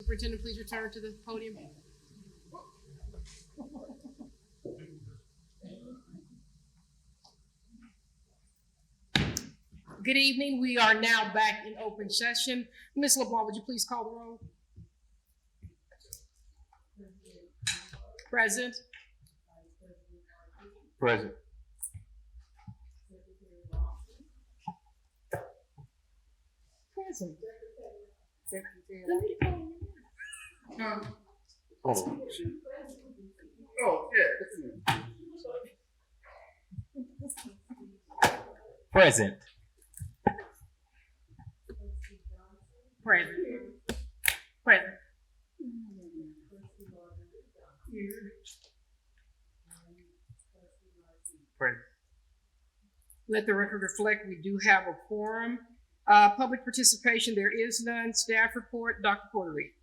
Superintendent, please return to the podium. Good evening. We are now back in open session. Ms. LeBlanc, would you please call the roll? Present. Present. Present. Oh, yeah. Present. Present. Present. Present. Let the record reflect we do have a quorum. Public participation, there is none. Staff report, Dr. Portery.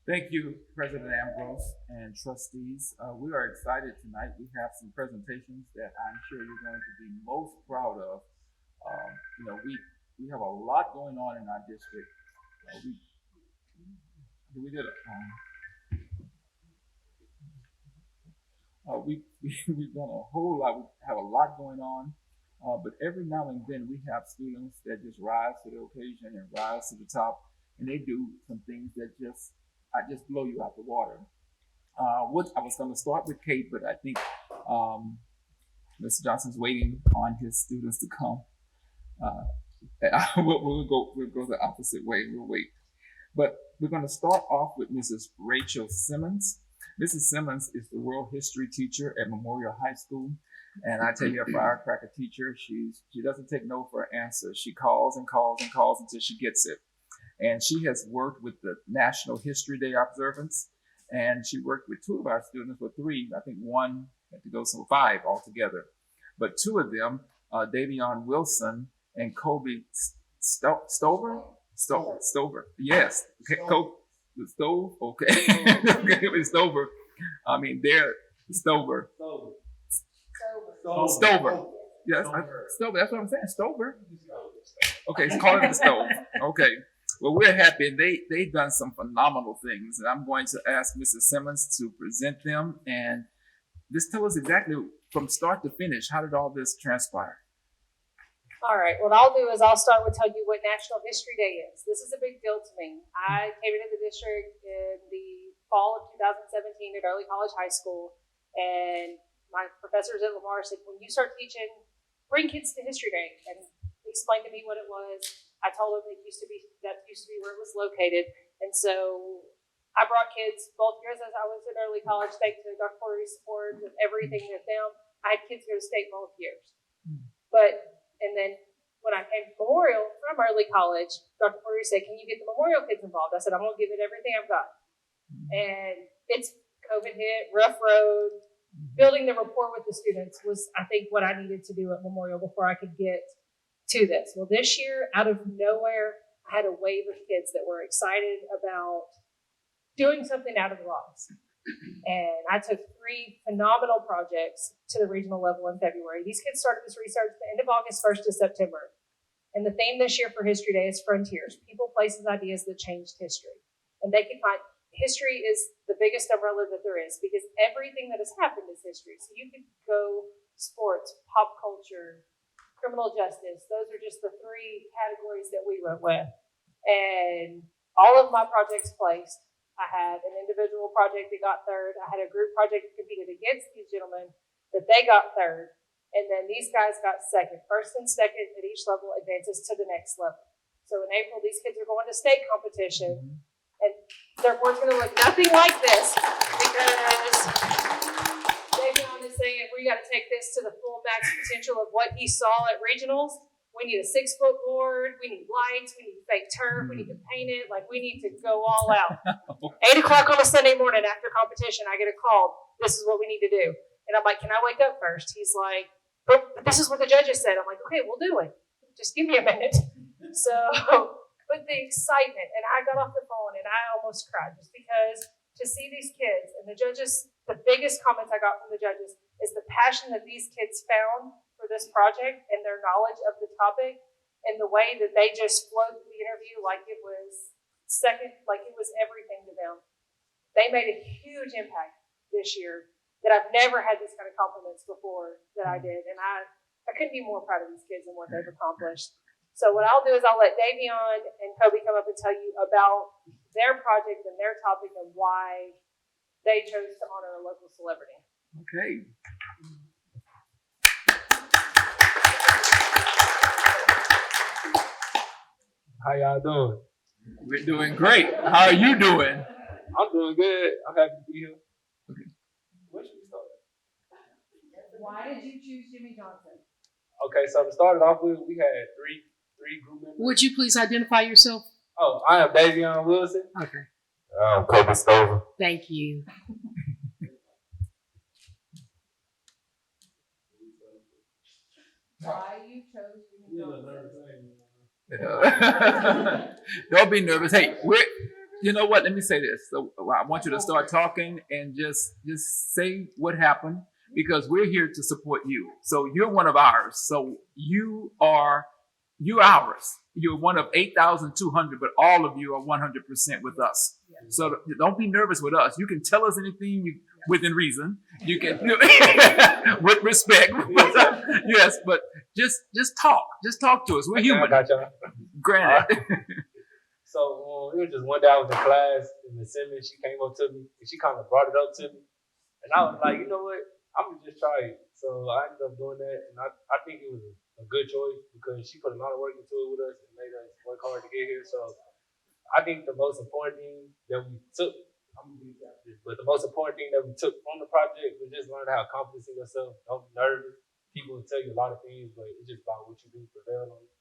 Thank you, President Ambrose and trustees. We are excited tonight. We have some presentations that I'm sure you're going to be most proud of. We have a lot going on in our district. We've done a whole lot. We have a lot going on, but every now and then we have students that just rise to the occasion and rise to the top, and they do some things that just blow you out the water. I was going to start with Kate, but I think Mr. Johnson's waiting on his students to come. We'll go the opposite way. We'll wait. But we're going to start off with Mrs. Rachel Simmons. Mrs. Simmons is the world history teacher at Memorial High School. And I tell you, a firecracker teacher, she doesn't take no for an answer. She calls and calls and calls until she gets it. And she has worked with the National History Day observance. And she worked with two of our students, or three. I think one had to go, so 5 altogether. But 2 of them, Davion Wilson and Kobe Stover? Stover. Yes. Okay. Stove. Okay. Stover. I mean, they're Stover. Stover. Yes. Stover. That's what I'm saying. Stover. Okay. It's called it the stove. Okay. Well, we're happy. They've done some phenomenal things, and I'm going to ask Mrs. Simmons to present them and just tell us exactly from start to finish, how did all this transpire? All right, what I'll do is I'll start with telling you what National History Day is. This is a big deal to me. I came into the district in the fall of 2017 at Early College High School, and my professors at Lamar said, when you start teaching, bring kids to History Day, and explain to me what it was. I told them that used to be where it was located, and so I brought kids both years as I was at Early College, thanks to Dr. Porter's support with everything with them. I had kids go to state both years, and then when I came to Memorial from Early College, Dr. Porter said, can you get the Memorial kids involved? I said, I'm going to give it everything I've got. And it's COVID hit, rough road. Building the rapport with the students was, I think, what I needed to do at Memorial before I could get to this. Well, this year, out of nowhere, I had a wave of kids that were excited about doing something out of the box. And I took 3 phenomenal projects to the regional level in February. These kids started this research at the end of August, 1st to September. And the theme this year for History Day is Frontiers, people, places, ideas that changed history. And they can find, history is the biggest umbrella that there is because everything that has happened is history. So you could go sports, pop culture, criminal justice. Those are just the 3 categories that we went with. And all of my projects placed. I had an individual project that got 3rd. I had a group project that competed against these gentlemen that they got 3rd. And then these guys got 2nd. 1st and 2nd at each level advances to the next level. So in April, these kids are going to state competition. And their board's going to look nothing like this because Davion is saying we got to take this to the full max potential of what he saw at regionals. We need a 6-foot board. We need lights. We need fake turf. We need to paint it. Like, we need to go all out. 8 o'clock on a Sunday morning after competition, I get a call. This is what we need to do. And I'm like, can I wake up first? He's like, but this is what the judges said. I'm like, okay, we'll do it. Just give me a minute. So, but the excitement, and I got off the phone and I almost cried just because to see these kids and the judges, the biggest comments I got from the judges is the passion that these kids found for this project and their knowledge of the topic and the way that they just flowed through the interview like it was second, like it was everything to them. They made a huge impact this year that I've never had this kind of compliments before that I did. And I couldn't be more proud of these kids and what they've accomplished. So what I'll do is I'll let Davion and Kobe come up and tell you about their project and their topic and why they chose to honor a local celebrity. Okay. How y'all doing? We're doing great. How are you doing? I'm doing good. I'm happy to be here. Okay. Where should we start? Why did you choose Jimmy Johnson? Okay, so to start it off with, we had three group members. Would you please identify yourself? Oh, I am Davion Wilson. Okay. I'm Kobe Stover. Thank you. Why you chose Jimmy Don't be nervous. Hey, you know what? Let me say this. So I want you to start talking and just say what happened because we're here to support you. So you're one of ours. So you're ours. You're one of 8,200, but all of you are 100% with us. So don't be nervous with us. You can tell us anything within reason. You can with respect. Yes, but just talk. Just talk to us. We're human. I got y'all. Granted. So it was just one day I was in class and Miss Simmons, she came up to me and she kind of brought it up to me. And I was like, you know what? I'm going to just try it. So I ended up doing that. And I think it was a good choice because she put a lot of work into it with us and made us work hard to get here. So I think the most important thing that we took, but the most important thing that we took from the project was just learn how to confidence in yourself. Don't be nervous. People will tell you a lot of things, but it's just about what you do to prevail on it.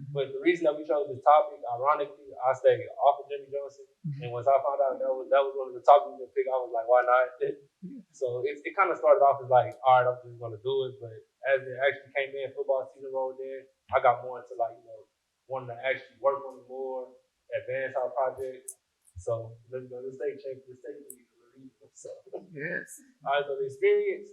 But the reason that we chose this topic, ironically, I stayed off of Jimmy Johnson. And once I found out that was one of the topics we picked, I was like, why not? So it kind of started off as like, all right, I'm just going to do it. But as it actually came in, football season rolled in, I got more into like, wanting to actually work on it more, advance our project. So let's take lead. So, Yes. all right, so the experience,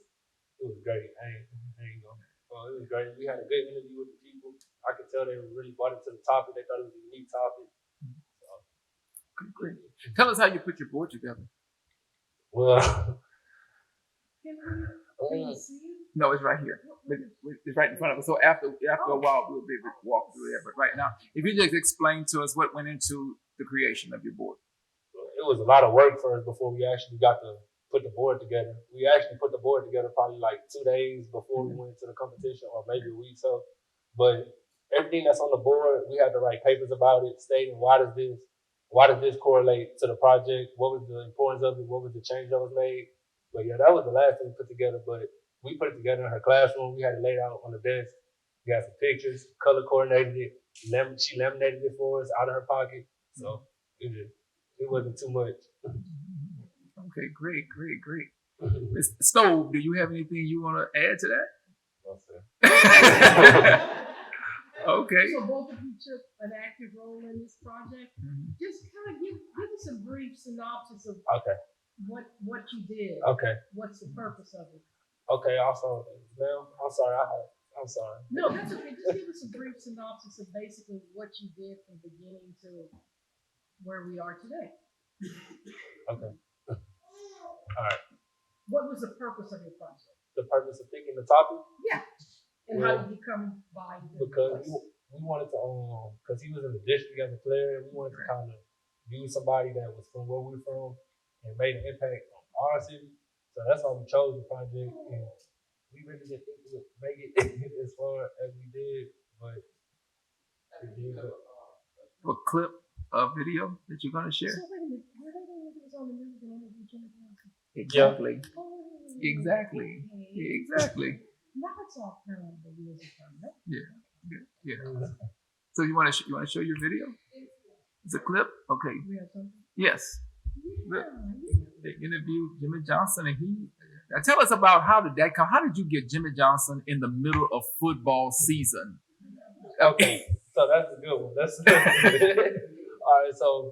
it was great. I ain't going. It was great. We had a good interview with the people. I could tell they were really bought into the topic. They thought it was a unique topic. So, Great. Tell us how you put your board together. well, No, it's right here. It's right in front of us. So after a while, we'll be able to walk through there. But right now, if you just explain to us what went into the creation of your board. it was a lot of work for us before we actually got to put the board together. We actually put the board together probably like 2 days before we went to the competition, or maybe a week so. But everything that's on the board, we had to write papers about it, stating why does this correlate to the project? What was the importance of it? What was the change that was made? But yeah, that was the last thing we put together. But we put it together in her classroom. We had it laid out on the desk. We got some pictures, color coordinated it. She laminated it for us out of her pocket. So it wasn't too much. Okay, great. Mr. Stove, do you have anything you want to add to that? No, sir. Okay. So both of you took an active role in this project. Just kind of give us a brief synopsis of Okay. what you did. Okay. What's the purpose of it? Okay. Also, ma'am, I'm sorry. I'm sorry. No, that's okay. Just give us a brief synopsis of basically what you did from beginning to where we are today. Okay. All right. What was the purpose of your project? The purpose of picking the topic? Yeah. And how did you come by? Because we wanted to, because he was in the district as a player, we wanted to kind of use somebody that was from where we're from and made an impact on our city. So that's why we chose the project. And we really didn't think we would make it as far as we did, but it did. A clip, a video that you're going to share? So wait a minute, were they the ones that was on the news and interviewed Jimmy Johnson? Exactly. Oh, Exactly. okay. Exactly. Now it's all kind of the wheels are turning. Right? Yeah. So you want to show your video? It's a clip. Okay. We have something? Yes. Yeah. They interviewed Jimmy Johnson, and now tell us about how did that come? How did you get Jimmy Johnson in the middle of football season? Okay, so that's a good one. That's all right. So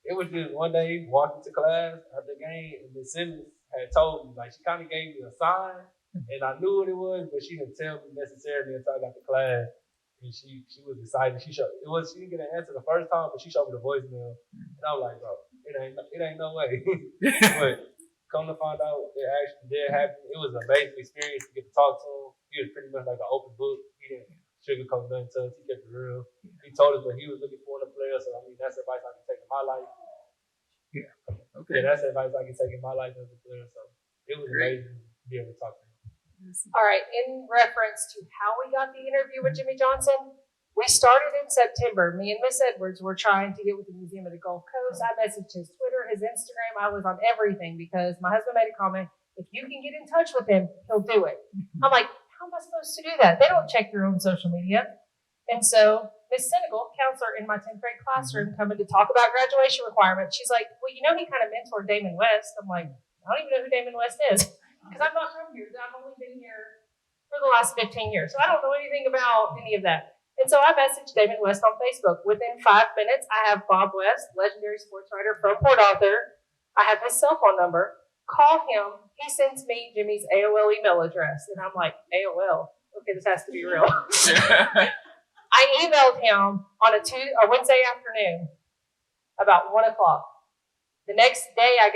it was just one day walking to class after the game, and Miss Simmons had told me, like, she kind of gave me a sign, and I knew what it was, but she didn't tell me necessarily until I got to class. and she was excited. She didn't get an answer the first time, but she showed me the voicemail, and I was like, bro, it ain't no way. But come to find out, it actually did happen. It was an amazing experience to get to talk to him. He was pretty much like an open book. He didn't sugarcoat nothing to us. He kept it real. He told us what he was looking for in a player. So I mean, that's advice I can take in my life. Yeah. Yeah, Okay. that's advice I can take in my life as a player. So it was amazing to be able to talk to him. All right, in reference to how we got the interview with Jimmy Johnson, we started in September. Me and Miss Edwards were trying to get with the Museum of the Gulf Coast. I messaged his Twitter, his Instagram. I was on everything because my husband made a comment, if you can get in touch with him, he'll do it. I'm like, how am I supposed to do that? They don't check their own social media. And so Miss Senegal, counselor in my 10th grade classroom, coming to talk about graduation requirements, she's like, well, you know, he kind of mentored Damon West. I'm like, I don't even know who Damon West is because I'm not from here. I've only been here for the last 15 years. So I don't know anything about any of that. And so I messaged Damon West on Facebook. Within 5 minutes, I have Bob West, legendary sports writer from Port Arthur. I have his cell phone number. Call him. He sends me Jimmy's AOL email address. And I'm like, AOL? Okay, this has to be real. I emailed him on a Wednesday afternoon about 1 o'clock. The next day, I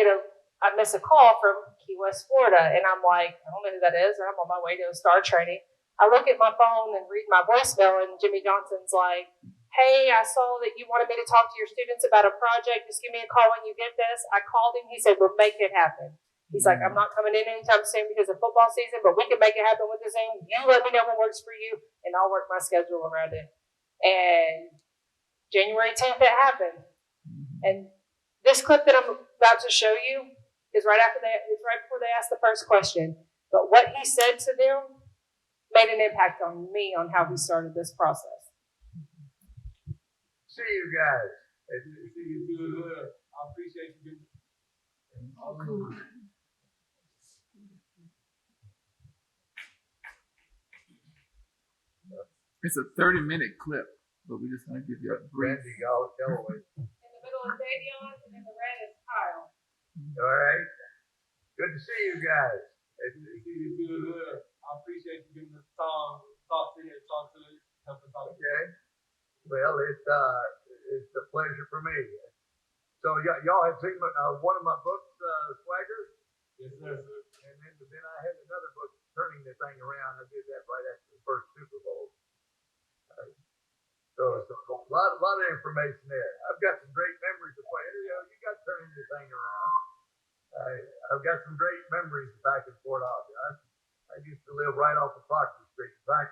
miss a call from Key West, Florida, and I'm like, I don't know who that is, and I'm on my way to a star training. I look at my phone and read my voicemail, and Jimmy Johnson's like, hey, I saw that you wanted me to talk to your students about a project. Just give me a call when you get this. I called him. He said, we'll make it happen. He's like, I'm not coming in anytime soon because of football season, but we can make it happen with the Zoom. You let me know what works for you, and I'll work my schedule around it. And January 10th, it happened. And this clip that I'm about to show you is right before they asked the first question. But what he said to them made an impact on me on how we started this process. See you guys. See you too. I appreciate you. Oh, cool. It's a 30-minute clip, but we're just going to give you a brief. Randy Galloway. In the middle is Davion, and in the red is Kyle. All right. Good to see you guys. See you too. I appreciate you giving us time to talk to you, help us out. Okay. Well, it's a pleasure for me. So y'all have seen one of my books, Swagger? Yes, sir. And then I had another book, Turning the Thing Around. I did that right after the first Super Bowl. So a lot of information there. I've got some great memories of playing. You got Turning the Thing Around. I've got some great memories back in Fort Arthur. I used to live right off of Proctor Street. In fact,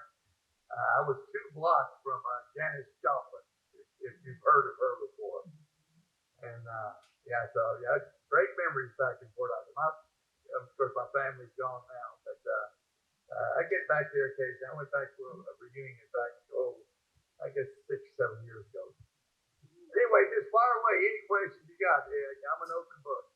I was 2 blocks from Janice Joplin, if you've heard of her before. And great memories back in Fort Arthur. Of course, my family's gone now, but I get back there occasionally. I went back to a reunion back, I guess 6 or 7 years ago. Anyway, just fire away. Any questions you got? I'm an open book.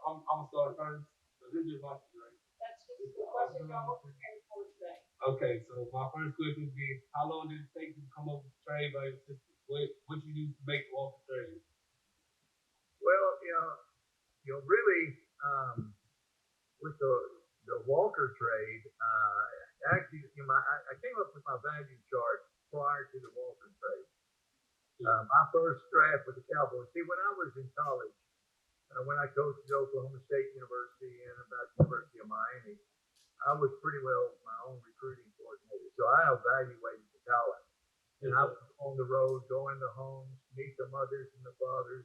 I'm gonna start first. So this is my right. That's just the question y'all were prepared for today. Okay, so my first question would be, how long did it take you to come up with the trade by your sister? What you used to make off the trade? Well, really, with the Walker trade, actually, I came up with my value chart prior to the Walker trade. My first draft with the Cowboys. See, when I was in college, when I coached at Oklahoma State University and about University of Miami, I was pretty well my own recruiting coordinator. So I evaluated the talent. And I was on the road, going to homes, meet the mothers and the fathers,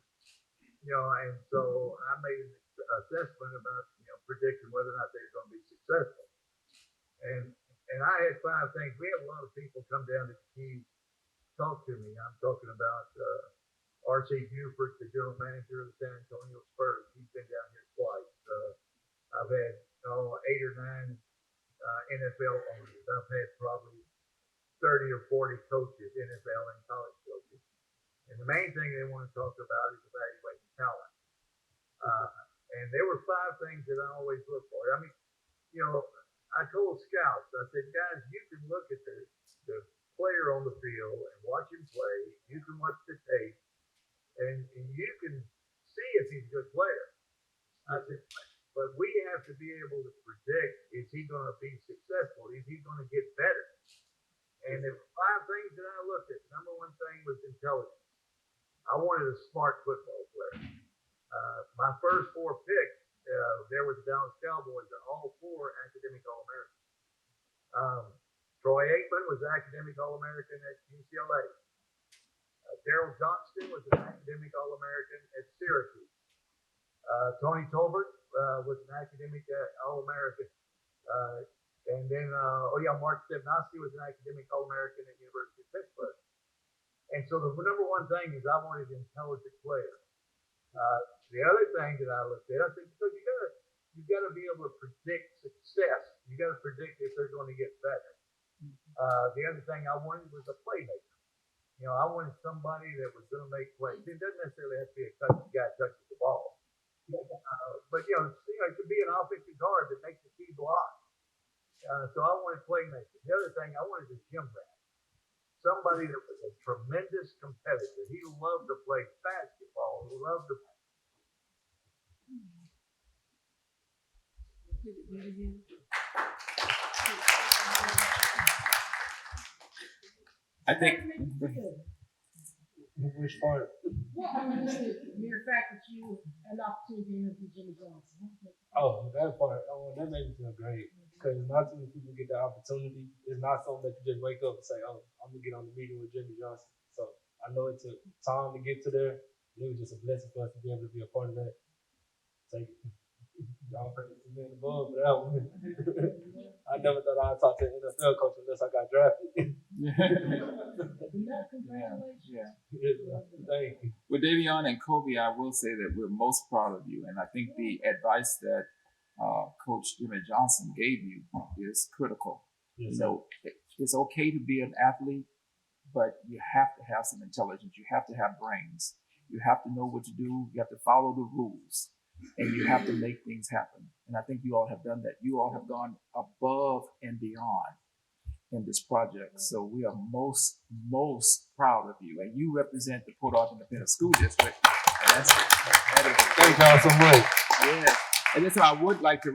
and so I made an assessment about, predicting whether or not they were going to be successful. And I had 5 things. We have a lot of people come down to the Keys, talk to me. I'm talking about R.C. Buford, the general manager of the San Antonio Spurs. He's been down here twice. I've had 8 or 9 NFL owners. I've had probably 30 or 40 coaches, NFL and college coaches. And the main thing they want to talk about is evaluating talent. And there were 5 things that I always look for. I mean, I told scouts, I said, guys, you can look at the player on the field and watch him play. You can watch the tape, and you can see if he's a good player. I said, but we have to be able to predict, is he going to be successful? Is he going to get better? And the 5 things that I looked at, number one thing was intelligence. I wanted a smart football player. My first 4 picks, there was the Dallas Cowboys, are all 4 academic All-Americans. Troy Aikman was an academic All-American at UCLA. Daryl Johnston was an academic All-American at Syracuse. Tony Tolbert was an academic All-American. And then, Mark Stepnoski was an academic All-American at University of Pittsburgh. And so the number one thing is I wanted an intelligent player. The other thing that I looked at, I said, because you got to be able to predict success. You got to predict if they're going to get better. The other thing I wanted was a playmaker. I wanted somebody that was going to make plays. It doesn't necessarily have to be a guy touching the ball, but it could be an offensive guard that makes a key block. So I wanted playmakers. The other thing I wanted was gym rat. Somebody that was a tremendous competitor. He loved to play basketball. He loved to. I think. Which part? Just the mere fact that you had an opportunity to interview Jimmy Johnson. Oh, that part. Oh, that made me feel great. Because not too many people get the opportunity. It's not something that you just wake up and say, "Oh, I'm gonna get on the meeting with Jimmy Johnson." So I know it took time to get to there. It was just a blessing for us to be able to be a part of that. Thank you. Y'all praise the man above for that one. I never thought I'd talk to an NFL coach unless I got drafted. Congratulations. Yeah. Thank you. With Davion and Kobe, I will say that we're most proud of you, and I think the advice that Coach Jimmy Johnson gave you is critical. Yes, It's okay to be an athlete, but you have to have some intelligence. You have to have brains. You have to know what to do. You have to follow the rules, and you have to make things happen. And I think you all have done that. You all have gone above and beyond in this project. So we are most proud of you. And you represent the Port Arthur Independent School District. And Thank y'all so much. yeah. And this I would like to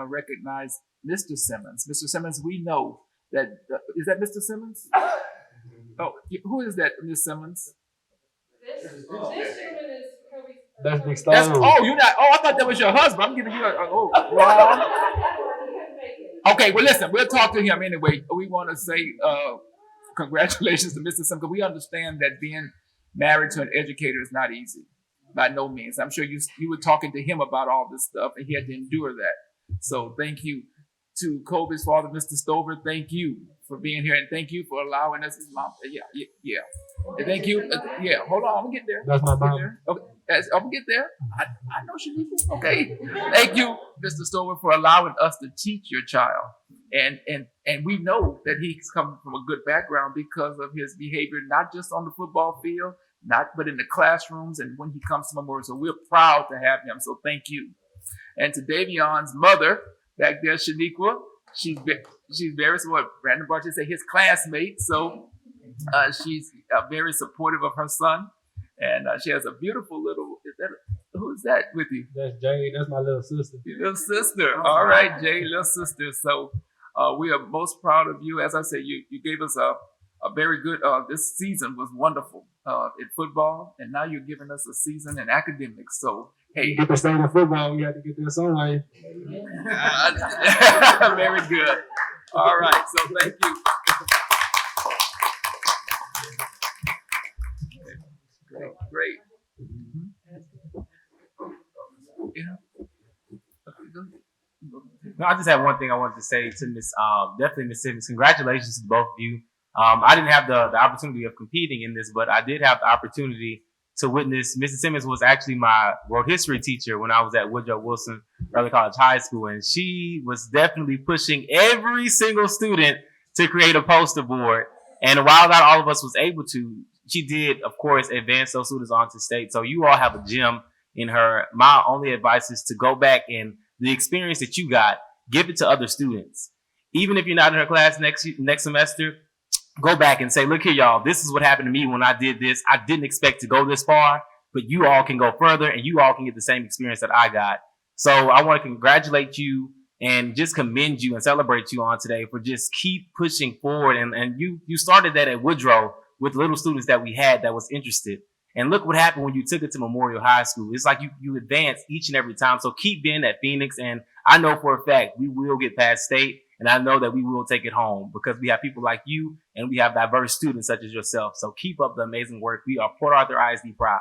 recognize Mr. Simmons. Mr. Simmons, we know that, is that Mr. Simmons? Oh, who is that, Ms. Simmons? This gentleman is Kobe's. That's Big That's, Stone. you're not, I thought that was your husband. I'm giving you wrong. Okay, well, listen, we'll talk to him anyway. We want to say congratulations to Mr. Simmons, because we understand that being married to an educator is not easy, by no means. I'm sure you were talking to him about all this stuff, and he had to endure that. So thank you to Kobe's father, Mr. Stover. Thank you for being here, and thank you for allowing us. Mom, yeah. And thank you. Hold on, I'm gonna get there. That's my mom. Okay, I'm gonna get there. I know she needs it. Okay. Thank you, Mr. Stover, for allowing us to teach your child. And we know that he's coming from a good background because of his behavior, not just on the football field, but in the classrooms and when he comes to Memorial. So we're proud to have him. So thank you. And to Davion's mother back there, Shaniqua, she's very supportive. Brandon Barton said his classmate. So she's very supportive of her son. And she has a beautiful little, who's that with you? That's Jay. That's my little sister. Your little sister. All right, Jay, little sister. So we are most proud of you. As I said, you gave us a very good, this season was wonderful in football, and now you're giving us a season in academics. So, hey. Get the state of football, we had to get this on right. Very good. All right, so thank you. Great. No, I just have one thing I wanted to say to Miss, definitely Miss Simmons. Congratulations to both of you. I didn't have the opportunity of competing in this, but I did have the opportunity to witness. Mrs. Simmons was actually my world history teacher when I was at Woodrow Wilson Early College High School, and she was definitely pushing every single student to create a poster board. And while not all of us was able to, she did, of course, advance those students onto state. So you all have a gem in her. My only advice is to go back and the experience that you got, give it to other students. Even if you're not in her class next semester, go back and say, look here, y'all, this is what happened to me when I did this. I didn't expect to go this far, but you all can go further and you all can get the same experience that I got. So I want to congratulate you and just commend you and celebrate you on today for just keep pushing forward. And you started that at Woodrow with little students that we had that was interested. And look what happened when you took it to Memorial High School. It's like you advance each and every time. So keep being at Phoenix. And I know for a fact we will get past state. And I know that we will take it home because we have people like you and we have diverse students such as yourself. So keep up the amazing work. We are Port Arthur ISD proud.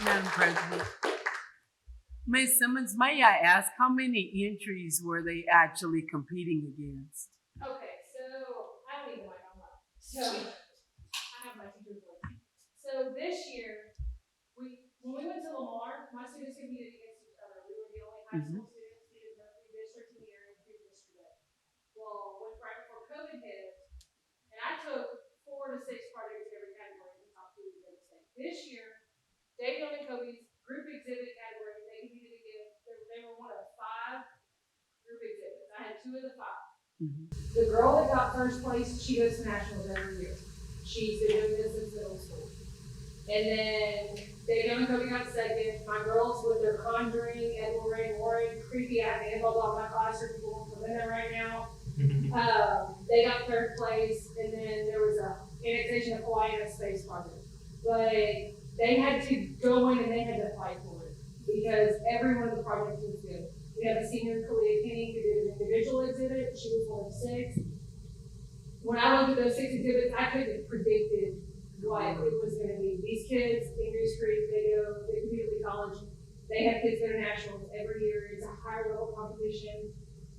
Madam President. Ms. Simmons, may I ask how many entries were they actually competing against? Okay, so I don't even like I'm not. So I have my teacher's voice. So this year, when we went to Lamar, my students competed against each other. We were the only high school students in the district in the area to do yesterday. Well, when right before COVID hit, and I took 4 to 6 projects in every category in the top 2 of the state. This year, Davion and Kobe's group exhibit category, they competed against, they were one of 5 group exhibits. I had 2 of the 5. The girl that got first place, she goes to nationals every year. She's been doing this since middle school. And then Davion and Kobe got second. My girls with their Conjuring, Edward Ray Warren, creepy at the end of my class, or people won't come in there right now. They got third place, and then there was a annexation of Hawaii and a space project. But they had to go in and they had to fight for it because every one of the projects was good. We have a senior, Kalia Kenny, who did an individual exhibit. She was one of 6. When I looked at those 6 exhibits, I couldn't have predicted what it was going to be. These kids in Goose Creek, they compete at college. They have kids go to nationals every year. It's a higher level competition.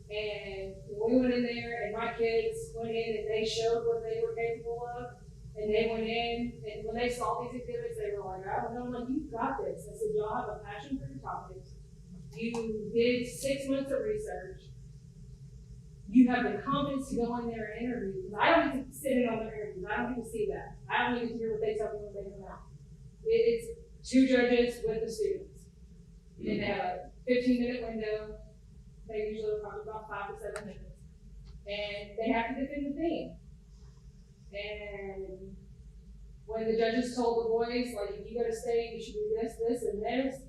And when we went in there and my kids went in and they showed what they were capable of, and they went in, and when they saw these exhibits, they were like, I don't know, like, you've got this. I said, y'all have a passion for your topics. You did 6 months of research. You have the confidence to go in there and interview. Because I don't get to sit in on their interviews. I don't get to see that. I don't get to hear what they tell me when they come out. It's 2 judges with the students. And they have a 15-minute window. They usually are probably about 5 to 7 minutes. And they have to defend the theme. And when the judges told the boys, like, if you go to state, you should do this, this, and this,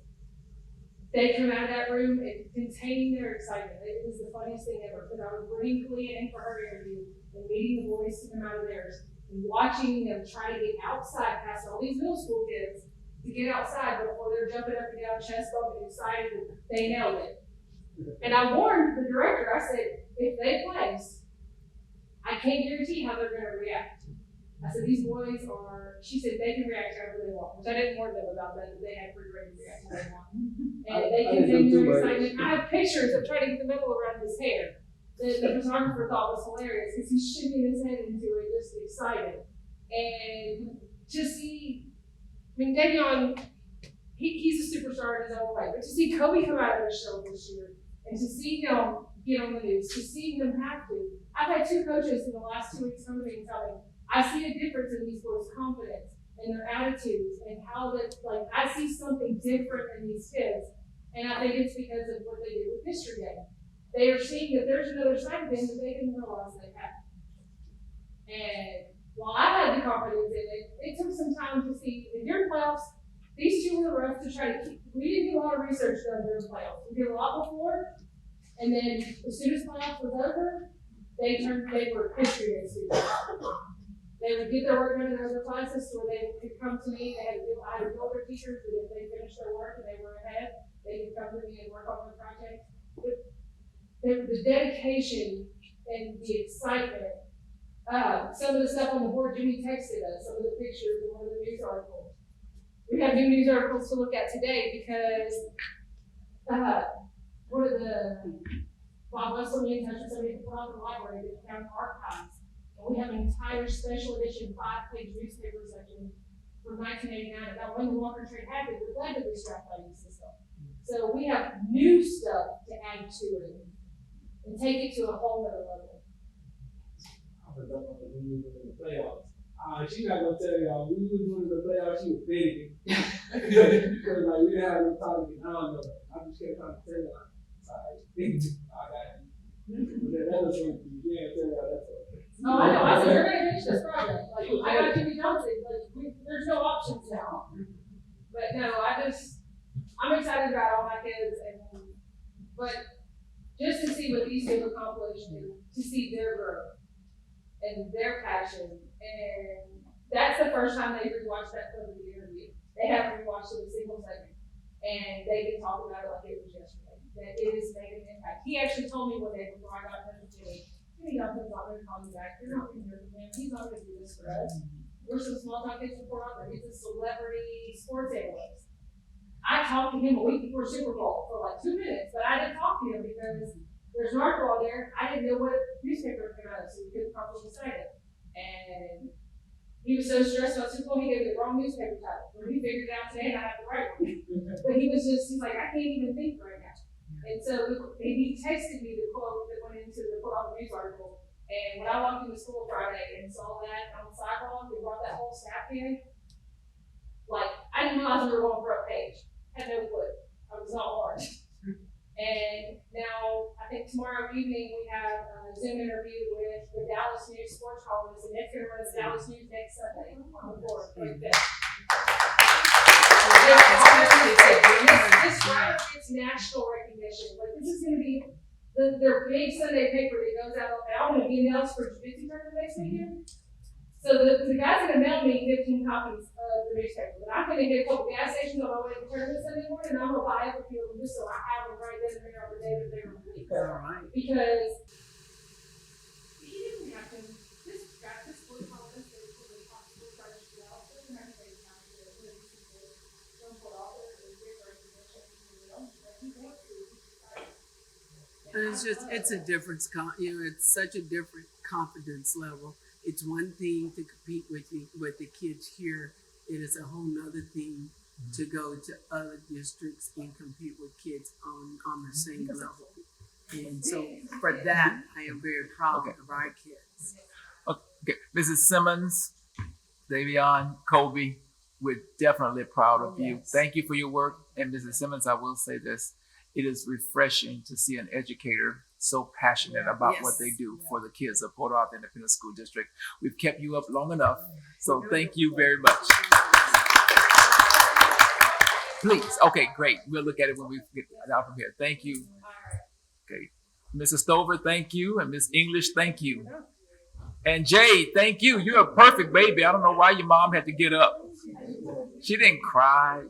they come out of that room and containing their excitement. It was the funniest thing ever because I was bringing Kalia in for her interview and meeting the boys to come out of theirs and watching them try to get outside past all these middle school kids to get outside before they're jumping up and down, chest bumping, excited, and they nailed it. And I warned the director, I said, if they place, I can't guarantee how they're going to react. I said, these boys are, she said, they can react however they want, which I didn't warn them about that, but they had free reign to react how they want. And they continue their excitement. I have pictures of trying to get the medal around his hair. The photographer thought was hilarious because he's shaking his head into it, just excited. And to see, I mean, Davion, he's a superstar in his own way, but to see Kobe come out of the show this year and to see him get on the news, to see him have to. I've had 2 coaches in the last 2 weeks come to me and tell me, I see a difference in these boys' confidence and their attitudes and how that, like, I see something different in these kids. And I think it's because of what they did with History Day. They are seeing that there's another side of them that they didn't realize they had. And while I had the confidence in it, it took some time to see, in during playoffs, these 2 were rough to try to keep. We didn't do a lot of research done during playoffs. We did a lot before, and then as soon as playoffs was over, they were History Day students. They would get their work done in their other classes so they could come to me. I had to build their teachers, but if they finished their work and they were ahead, they could come to me and work on their project. But the dedication and the excitement, some of the stuff on the board, Jimmy texted us, some of the pictures and one of the news articles. We have new news articles to look at today because one of the Bob Russell me in touch with somebody from the library that found archives. We have an entire special edition 5-page newspaper section from 1989 about when the Walker trade happened that led to this draft lighting system. So we have new stuff to add to it and take it to a whole other level. I forgot about the news in the playoffs. She's not gonna tell y'all we was doing the playoffs. She was big because like we didn't have no time to get on. I just kept trying to tell y'all. I got you. But that was when you can't tell y'all that's okay. Oh, I know. I said, we're going to finish this project. Like, I got Jimmy Johnson. Like, there's no options now. But no, I'm excited about all my kids, and But just to see what these two have accomplished and to see their growth and their passion. And that's the first time they rewatched that clip of the interview. They haven't rewatched it a single second. And they've been talking about it like it was yesterday. That it has made an impact. He actually told me one day before I got in touch with Jimmy Duncan's not going to call you back. You're not going to hear from him. He's not going to do this for us. We're some small town kids from Port Arthur. He's a celebrity sports analyst. I talked to him a week before Super Bowl for like 2 minutes, but I didn't talk to him because there's an article on there. I didn't know what newspaper it came out of, so we couldn't properly cite it. And he was so stressed about Super Bowl, he gave me the wrong newspaper title. When he figured it out today, and I had the right one. But he's like, I can't even think right now. And so he texted me the quote that went into the put on the news article. And when I walked into school Friday and saw that on the sidewalk, they brought that whole staff in. Like, I didn't realize we were going for a page. Had no clue. I was not hard. And now, I think tomorrow evening we have a Zoom interview with the Dallas News sports columnist, and it's going to run as Dallas News next Sunday on the board. This gets national recognition. Like, this is going to be their big Sunday paper that goes out. And I'm going to be announced for jiu-jitsu tournament next weekend. So the guy's going to mail me 15 copies of the newspaper. But I'm going to get a couple gas stations on my way to the tournament Sunday morning, and I'm going to buy a few of them just so I have them right then and there on the day that they're going to leave. All right. Because he didn't have to, this guy, this blue collar, this blue possible try to shoot out, doesn't have to take time to put these people, don't put all their recognition, but he wants to. And it's a difference, it's such a different confidence level. It's one thing to compete with the kids here. It is a whole nother thing to go to other districts and compete with kids on the same level. And so for that, I am very proud of our kids. Okay, Mrs. Simmons, Davion, Kobe, we're definitely proud of you. Thank you for your work. And Mrs. Simmons, I will say this. It is refreshing to see an educator so passionate about what they do for the kids of Port Arthur Independent School District. We've kept you up long enough, so thank you very much. Please, okay, great. We'll look at it when we get out from here. Thank you. Okay, Mrs. Stover, thank you, and Miss English, thank you. And Jade, thank you. You're a perfect baby. I don't know why your mom had to get up. She didn't cry.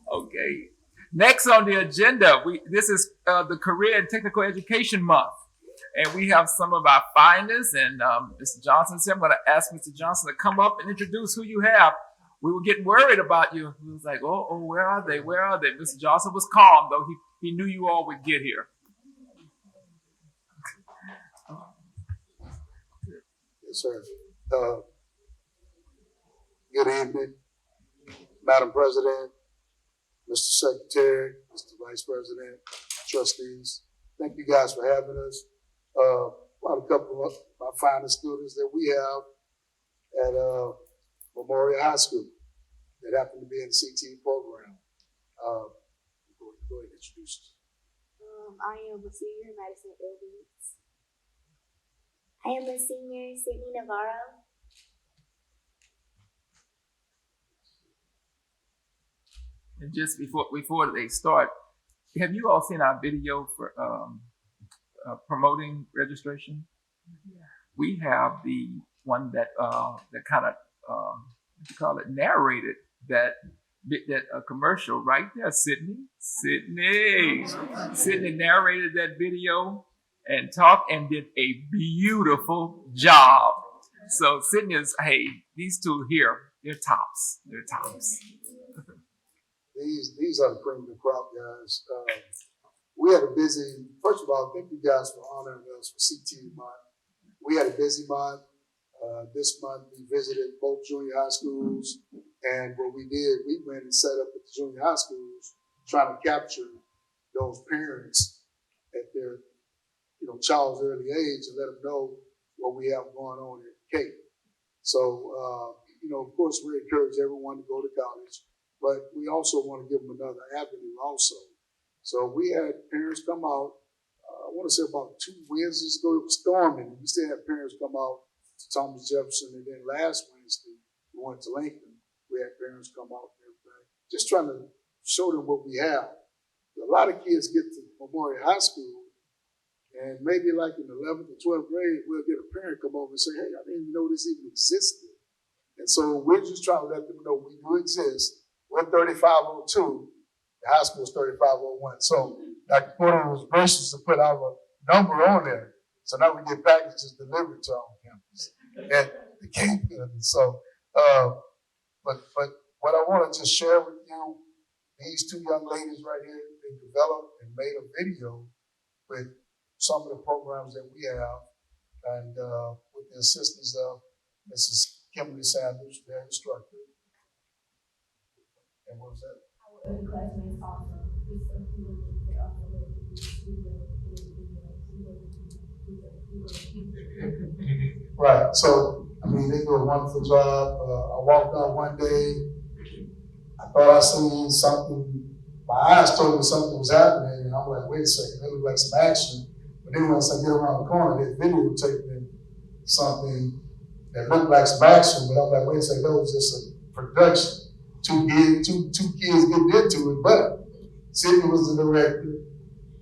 Okay. Next on the agenda, this is the Career and Technical Education Month. And we have some of our finalists, and Mr. Johnson's here. I'm going to ask Mr. Johnson to come up and introduce who you have. We were getting worried about you. We was like, oh, where are they? Where are they? Mr. Johnson was calm, though. He knew you all would get here. Yes, sir. Good evening, Madam President, Mr. Secretary, Mr. Vice President, trustees. Thank you guys for having us. About a couple of my finest students that we have at Memorial High School that happen to be in the CT program. Go ahead and introduce us. I am a senior, Madison Elvis. I am a senior, Sydney Navarro. And just before they start, have you all seen our video for promoting registration? We have the one that kind of what you call it, narrated that commercial right there. Sydney narrated that video and talked and did a beautiful job. So Sydney is, hey, these two here, they're tops. These are the cream of the crop, guys. We had a busy, first of all, thank you guys for honoring us for CT month. We had a busy month. This month we visited both junior high schools, and what we did, we went and set up at the junior high schools trying to capture those parents at their child's early age and let them know what we have going on at Cape. So, of course, we encourage everyone to go to college, but we also want to give them another avenue also. So we had parents come out, I want to say about 2 Wednesdays ago, it was storming. We still had parents come out to Thomas Jefferson, and then last Wednesday, we went to Lincoln. We had parents come out and everything, just trying to show them what we have. A lot of kids get to Memorial High School, and maybe like in the 11th or 12th grade, we'll get a parent come over and say, hey, I didn't even know this even existed. And so we're just trying to let them know we do exist. We're 3502. The high school is 3501. So Dr. Porter was gracious to put our number on there. So now we get packages delivered to our campus at the Cape. So, but what I want to just share with you, these two young ladies right here, they developed and made a video with some of the programs that we have, and with the assistance of Mrs. Kimberly Sanders, their instructor. And what was that? Our other classmates also. Just a few of them, they also work with this video, Right. So, I mean, they do a wonderful job. I walked out one day. I thought I seen something. My eyes told me something was happening, and I'm like, wait a second, it looked like some action. But then once I get around the corner, they videotaping something that looked like some action. But I'm like, wait a second, that was just a production. Two kids getting into it, but Sydney was the director.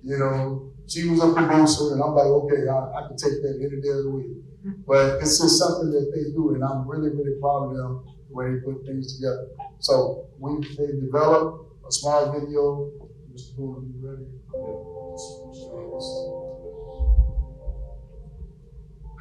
You know, she was a producer, and I'm like, okay, I can take that any day of the week. But it's just something that they do, and I'm really, really proud of them the way they put things together. So they developed a small video. Mr. Boone, are you ready?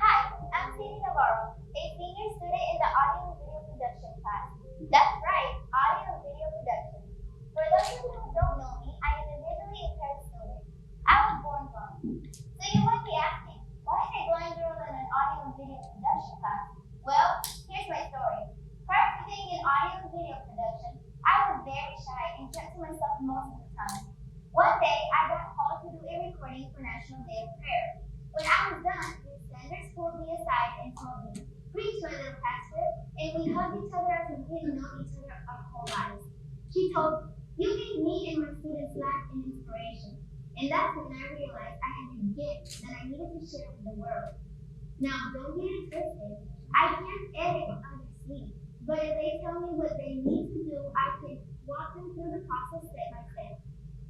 Hi, I'm Cindy Navarro, a senior student in the audio and video production class. That's right, audio and video production. For those of you who don't know me, I am a visually impaired student. I was born blind. So you might be asking, why is a blind girl in an audio and video production class? Well, here's my story. Prior to being in audio and video production, I was very shy and kept to myself most of the time. One day, I got called to do a recording for National Day of Prayer. When I was done, Miss Sanders pulled me aside and told me, preach, my little pastor, and we hugged each other as if we didn't know each other our whole lives. She told me, you gave me and my students life and inspiration. And that's when I realized I had a gift that I needed to share with the world. Now, don't get it twisted. I can't edit what others see, but if they tell me what they need to do, I can walk them through the process step by step.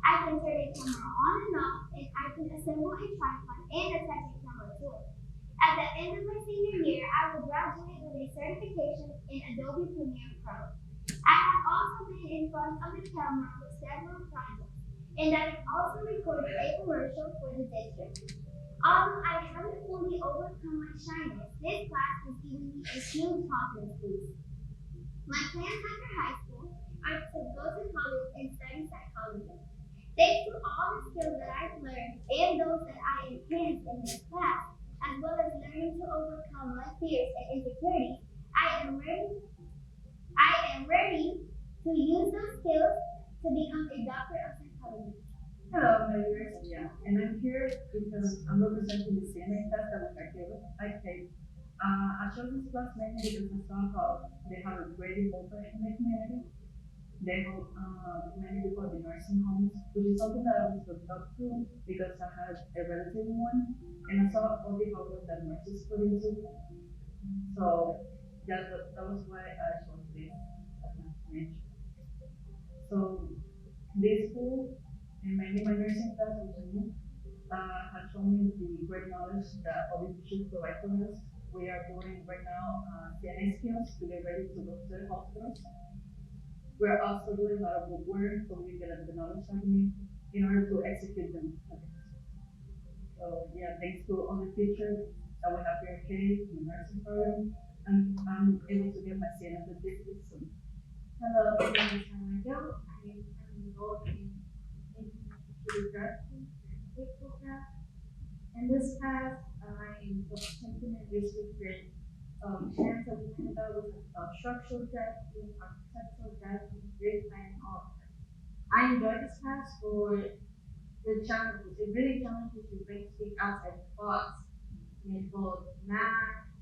I can turn a camera on and off, and I can assemble a tripod and attach a camera to it. At the end of my senior year, I will graduate with a certification in Adobe Premiere Pro. I have also been in front of the camera for several projects, and I have also recorded a commercial for the district. Although I haven't fully overcome my shyness, this class has given me a huge confidence boost. My plans after high school are to go to college and study psychology. Thanks to all the skills that I've learned and those that I enhanced in this class, as well as learning to overcome my fears and insecurities, I am ready to use those skills to become a doctor of psychology. Hello, my name is Sophia, and I'm here because I'm representing the CNA class that was I take. I chose this class mainly because I saw how they have a great involvement in the community. They help many people in nursing homes, which is something that I was looked up to because I had a relative in one, and I saw all the hard work that nurses put into. So that was why I chose this as my major. So this school and mainly my nursing class, which I knew, has shown me the great knowledge that all these should provide to us. We are doing right now CNA skills to get ready to go to the hospitals. We're also doing a lot of good work so we get the knowledge that we need in order to execute them. So yeah, thanks to all the teachers that we have here at K, in the nursing program, I'm able to get my CNA certificate soon. Hello, my name is Hannah Miguel. I am enrolled in kindergarten program. In this class, I am taking a basic with hands of with structural drafting, architectural drafting, grid plan, all of that. I enjoy this class for the challenges. It really challenges you to think outside the box in both math,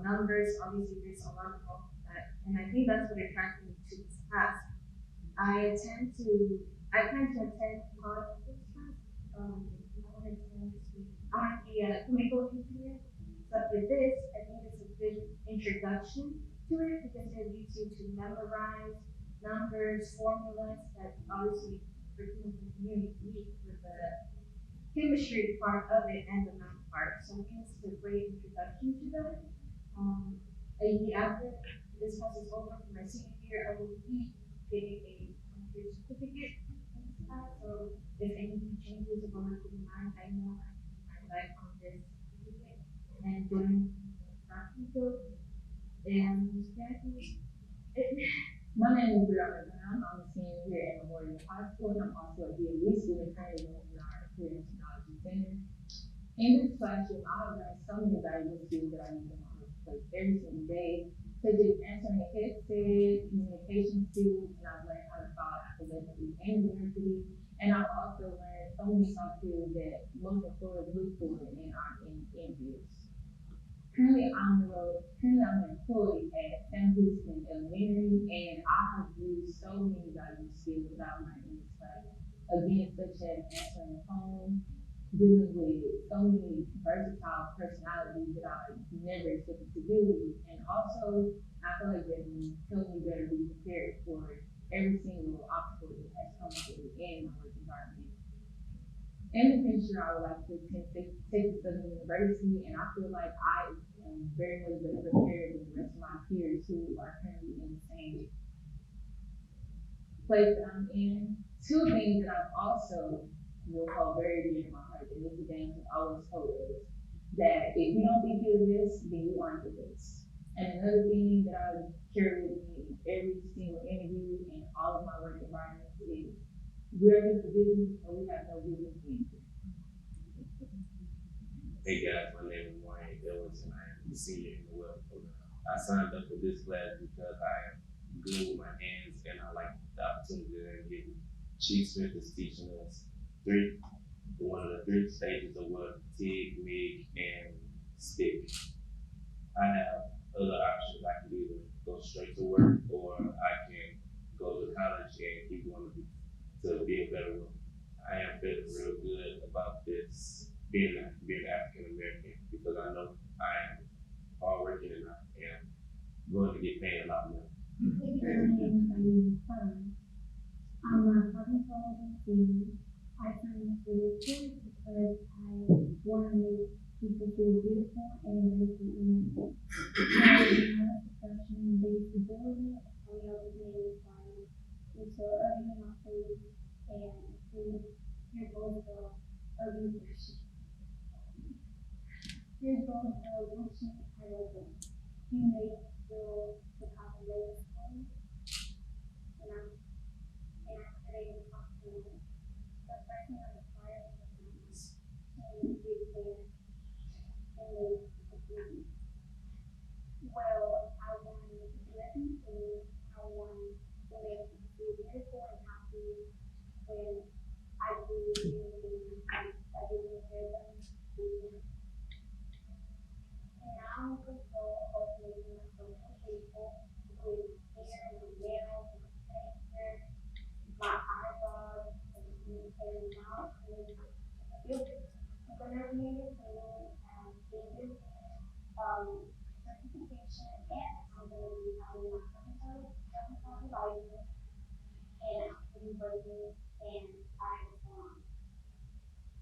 numbers. Obviously, there's a lot of that, and I think that's what attracted me to this class. I plan to attend college this class. I want to be a chemical engineer. But with this, I think it's a good introduction to it because it leads you to memorize numbers, formulas that obviously curriculum for community week with the chemistry part of it and the math part. So I think this is a great introduction to that. A year after this class is over for my senior year, I will be getting a complete certificate in this class. So if anything changes about my mind, I know I can find back on this certificate and join practical. And Jackie, My name is Brianna Brown. I'm a senior here at Memorial High School, and I'm also a DLE student currently in our Career and Technology Center. In this classroom, I have learned so many valuable skills that I use in my workplace every single day, such as answering a headset, communication skills, and I've learned how to follow academically and lyrically. And I've also learned so many soft skills that most employers look for in interviews. Currently, I'm employed at San Houston Elementary, and I have used so many valuable skills that I've learned in this class. Again, such as answering the phone, dealing with so many versatile personalities that I never expected to deal with, and also I feel like that helped me better be prepared for every single obstacle that has come to in my work environment. In the future, I would like to attend Texas Southern University, and I feel like I am very much better prepared than the rest of my peers who are currently in the same place that I'm in. Two things that I've also will hold very dear to my heart, and Mr. James has always told us that if you don't think you're the best, then you aren't the best. And another thing that I carry with me in every single interview and all of my work environments is we're here for business, but we have no business being here. Hey guys, my name is Wayne Ellis and I am a senior in the web program. I signed up for this class because I am good with my hands and I like the opportunity that I'm getting. Chief Smith is teaching us one of the three stages of what TIG, MIG, and stick. I have other options. I can either go straight to work or I can go to college and keep going to be a better worker. I am feeling real good about this being African American because I know I am hardworking and I am going to get paid a lot more. I'm a cosmetology. I find this really cool because I want to make people feel beautiful and make them meaningful. I have a fashion-based ability coming up with many designs. And so urban monopoly and here's both the urban version. Here's both the worksheet titled You Make Feel the Cosmetic Story. And I'm creating something. The first thing I'm required to give their image of beauty. Well, I want to do everything. I want to make them feel beautiful and happy when I do anything I do with them. And I'm in control of making myself beautiful with my hair, my nails, my texture, my eyebrows, and mouth, and I'm gonna be attending business certification, and I'm gonna be having my cosmetology license, and I'm gonna be working in eye salon.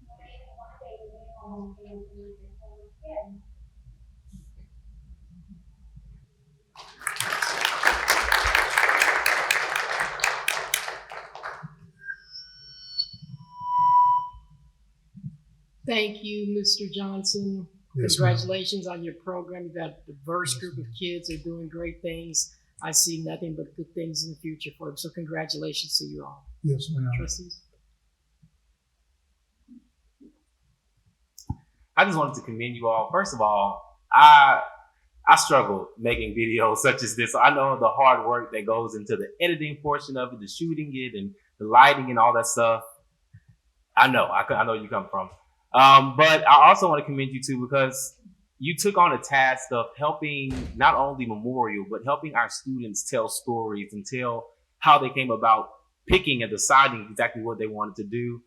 Maybe one day we all can do this again. Thank you, Mr. Johnson. Yes, Congratulations on your program. You've got a diverse group of kids. They're doing great things. I see nothing but good things in the future for them. So congratulations to you all. Yes, ma'am. Trustees? I just wanted to commend you all. First of all, I struggle making videos such as this. I know the hard work that goes into the editing portion of it, the shooting it, and the lighting and all that stuff. I know you come from. But I also want to commend you too because you took on a task of helping not only Memorial, but helping our students tell stories and tell how they came about picking and deciding exactly what they wanted to do.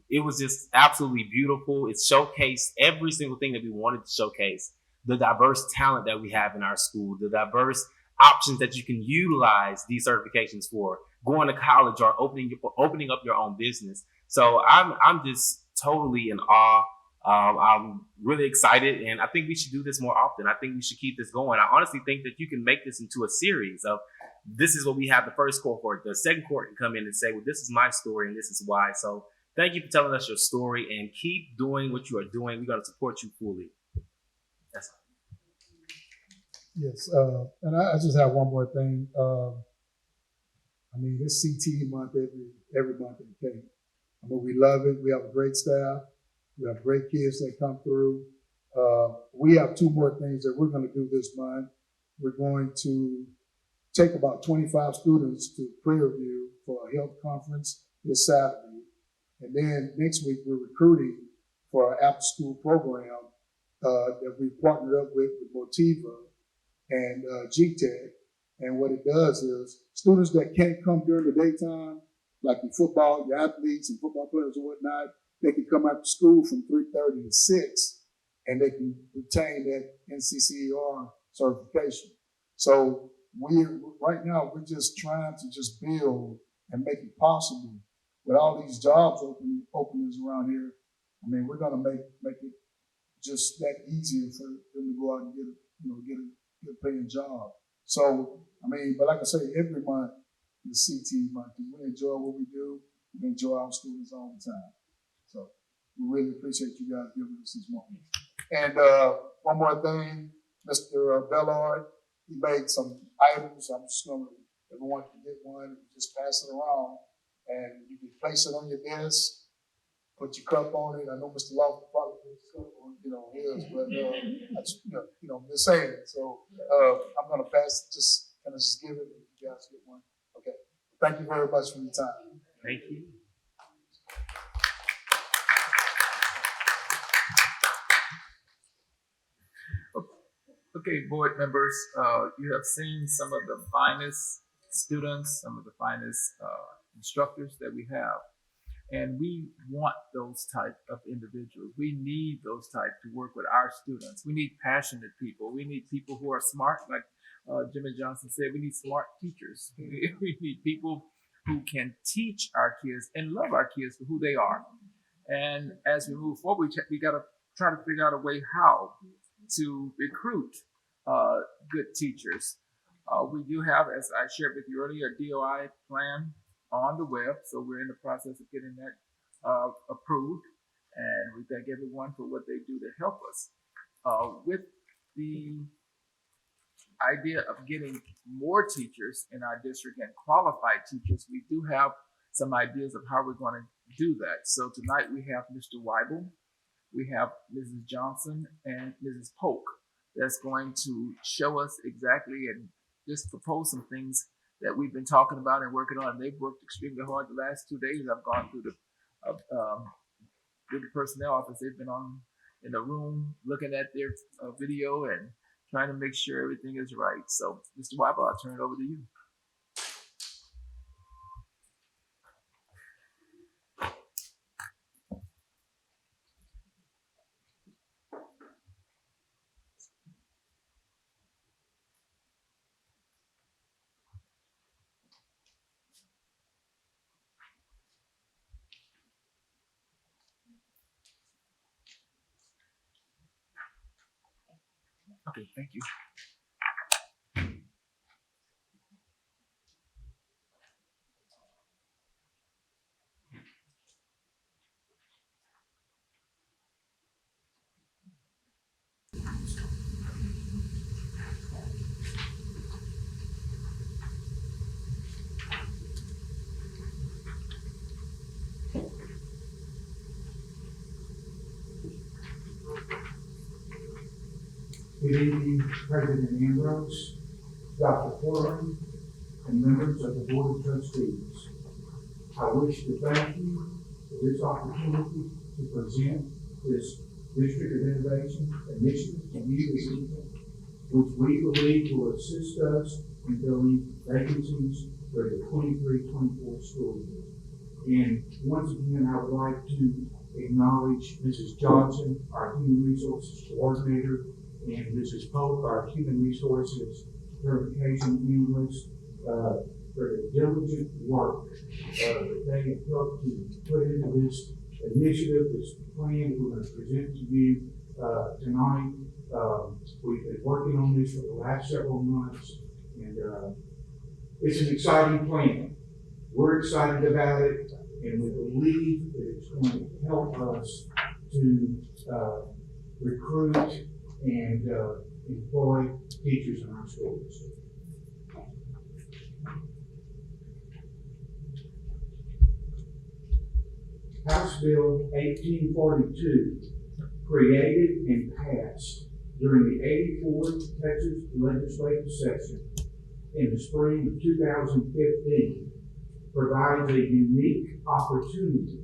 It was just absolutely beautiful. It showcased every single thing that we wanted to showcase. The diverse talent that we have in our school, the diverse options that you can utilize these certifications for, going to college or opening up your own business. So I'm just totally in awe. I'm really excited, and I think we should do this more often. I think we should keep this going. I honestly think that you can make this into a series of, this is what we have the first cohort. The second cohort can come in and say, well, this is my story and this is why. So thank you for telling us your story, and keep doing what you are doing. We're going to support you fully. That's all. Yes, and I just have one more thing. I mean, it's CTE month every month in the Cape. I mean, we love it. We have a great staff. We have great kids that come through. We have two more things that we're going to do this month. We're going to take about 25 students to Prairie View for a health conference this Saturday. And then next week, we're recruiting for our after-school program that we partnered up with Motiva and GTEC. And what it does is students that can't come during the daytime, like your football, your athletes and football players and whatnot, they can come after school from 3:30 to 6, and they can retain that NCCER certification. So right now, we're just trying to just build and make it possible. With all these jobs openings around here, I mean, we're going to make it just that easier for them to go out and get a paying job. So, I mean, but like I say, every month is CTE month. We enjoy what we do. We enjoy our students all the time. So we really appreciate you guys giving us this moment. And one more thing, Mr. Bellard, he made some items. I'm just going to, everyone can get one and just pass it around. And you can place it on your desk, put your cup on it. I know Mr. Lawson probably put his cup on, his, but I just, I'm just saying. So I'm going to pass it, just give it and you guys get one. Okay. Thank you very much for your time. Thank you. Okay, board members, you have seen some of the finest students, some of the finest instructors that we have. And we want those type of individuals. We need those type to work with our students. We need passionate people. We need people who are smart, like Jimmy Johnson said. We need smart teachers. We need people who can teach our kids and love our kids for who they are. And as we move forward, we got to try to figure out a way how to recruit good teachers. We do have, as I shared with you earlier, a DOI plan on the web, so we're in the process of getting that approved, and we thank everyone for what they do to help us. With the idea of getting more teachers in our district and qualified teachers, we do have some ideas of how we're going to do that. So tonight we have Mr. Weibel, we have Mrs. Johnson, and Mrs. Polk that's going to show us exactly and just propose some things that we've been talking about and working on. And they've worked extremely hard the last 2 days. I've gone through the personnel office. They've been in the room looking at their video and trying to make sure everything is right. So, Mr. Weibel, I'll turn it over to you. Okay, thank you. Good evening, President Ambrose, Dr. Portland, and members of the Board of Trustees. I wish to thank you for this opportunity to present this District of Innovation initiative to you this evening, which we believe will assist us in filling vacancies for the 23-24 school year. And once again, I would like to acknowledge Mrs. Johnson, our Human Resources Coordinator, and Mrs. Polk, our Human Resources certification analyst, for the diligent work that they have helped to put into this initiative, this plan that we're going to present to you tonight. We've been working on this for the last several months, and it's an exciting plan. We're excited about it, and we believe that it's going to help us to recruit and employ teachers in our schools. House Bill 1842, created and passed during the 84th Texas legislative session in the spring of 2015, provides a unique opportunity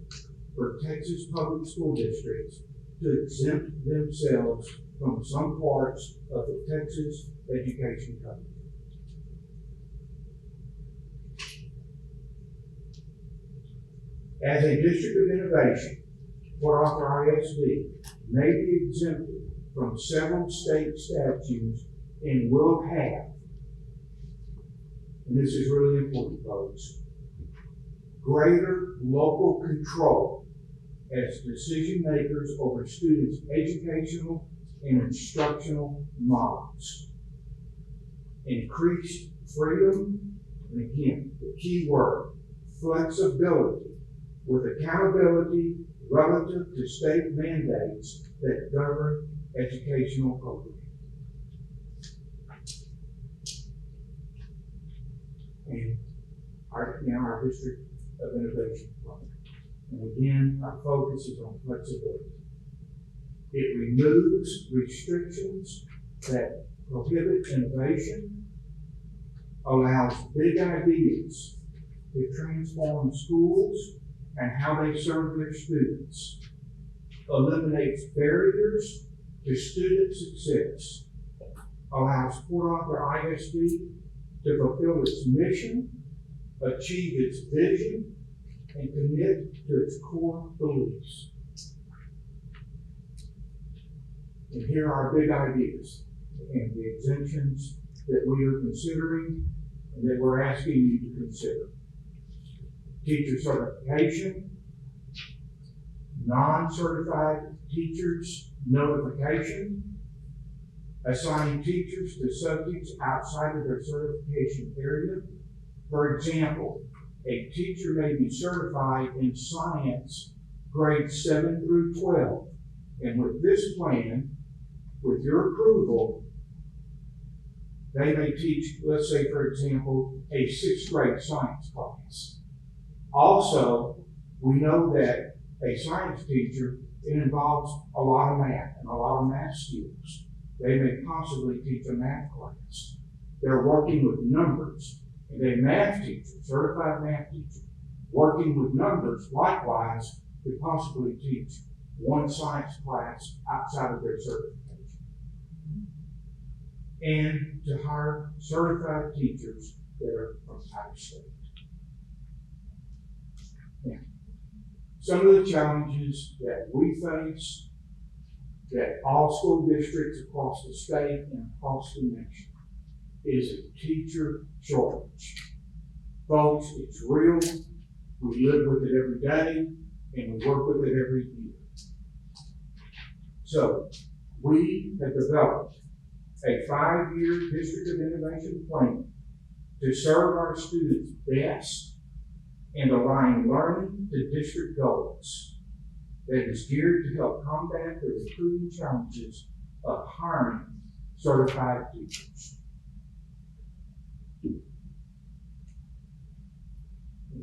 for Texas public school districts to exempt themselves from some parts of the Texas Education Code. As a district of innovation, Port Arthur ISD may be exempted from several state statutes and will have, and this is really important, folks, greater local control as decision makers over students' educational and instructional models. Increased freedom, and again, the key word, flexibility, with accountability relative to state mandates that govern educational programs. And our District of Innovation Plan. And again, our focus is on flexibility. It removes restrictions that prohibit innovation, allows big ideas to transform schools and how they serve their students, eliminates barriers to student success, allows Port Arthur ISD to fulfill its mission, achieve its vision, and commit to its core beliefs. And here are our big ideas and the exemptions that we are considering and that we're asking you to consider. Teacher certification, non-certified teachers notification, assigning teachers to subjects outside of their certification area. For example, a teacher may be certified in science grades 7 through 12. And with this plan, with your approval, they may teach, let's say, for example, a 6th grade science class. Also, we know that a science teacher, it involves a lot of math and a lot of math skills. They may possibly teach a math class. They're working with numbers. And a math teacher, certified math teacher, working with numbers, likewise, could possibly teach one science class outside of their certification. And to hire certified teachers that are from out of state. Now, some of the challenges that we face, that all school districts across the state and across the nation, is a teacher shortage. Folks, it's real. We live with it every day, and we work with it every year. So, we have developed a 5-year District of Innovation plan to serve our students best and align learning to district goals that is geared to help combat the recruiting challenges of hiring certified teachers.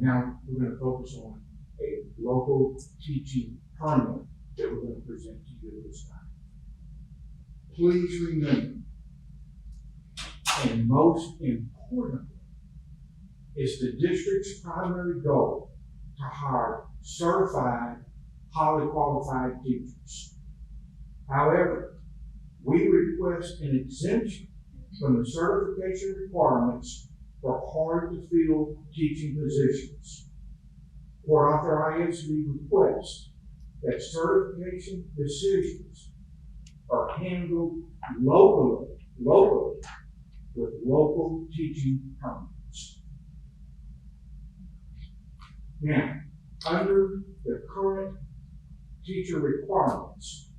Now we're going to focus on a local teaching permit that we're going to present to you this time. Please remember, and most importantly, is the district's primary goal to hire certified, highly qualified teachers. However, we request an exemption from the certification requirements for hard-to-fill teaching positions. Port Arthur ISD requests that certification decisions are handled locally with local teaching permits. Now, under the current teacher requirements,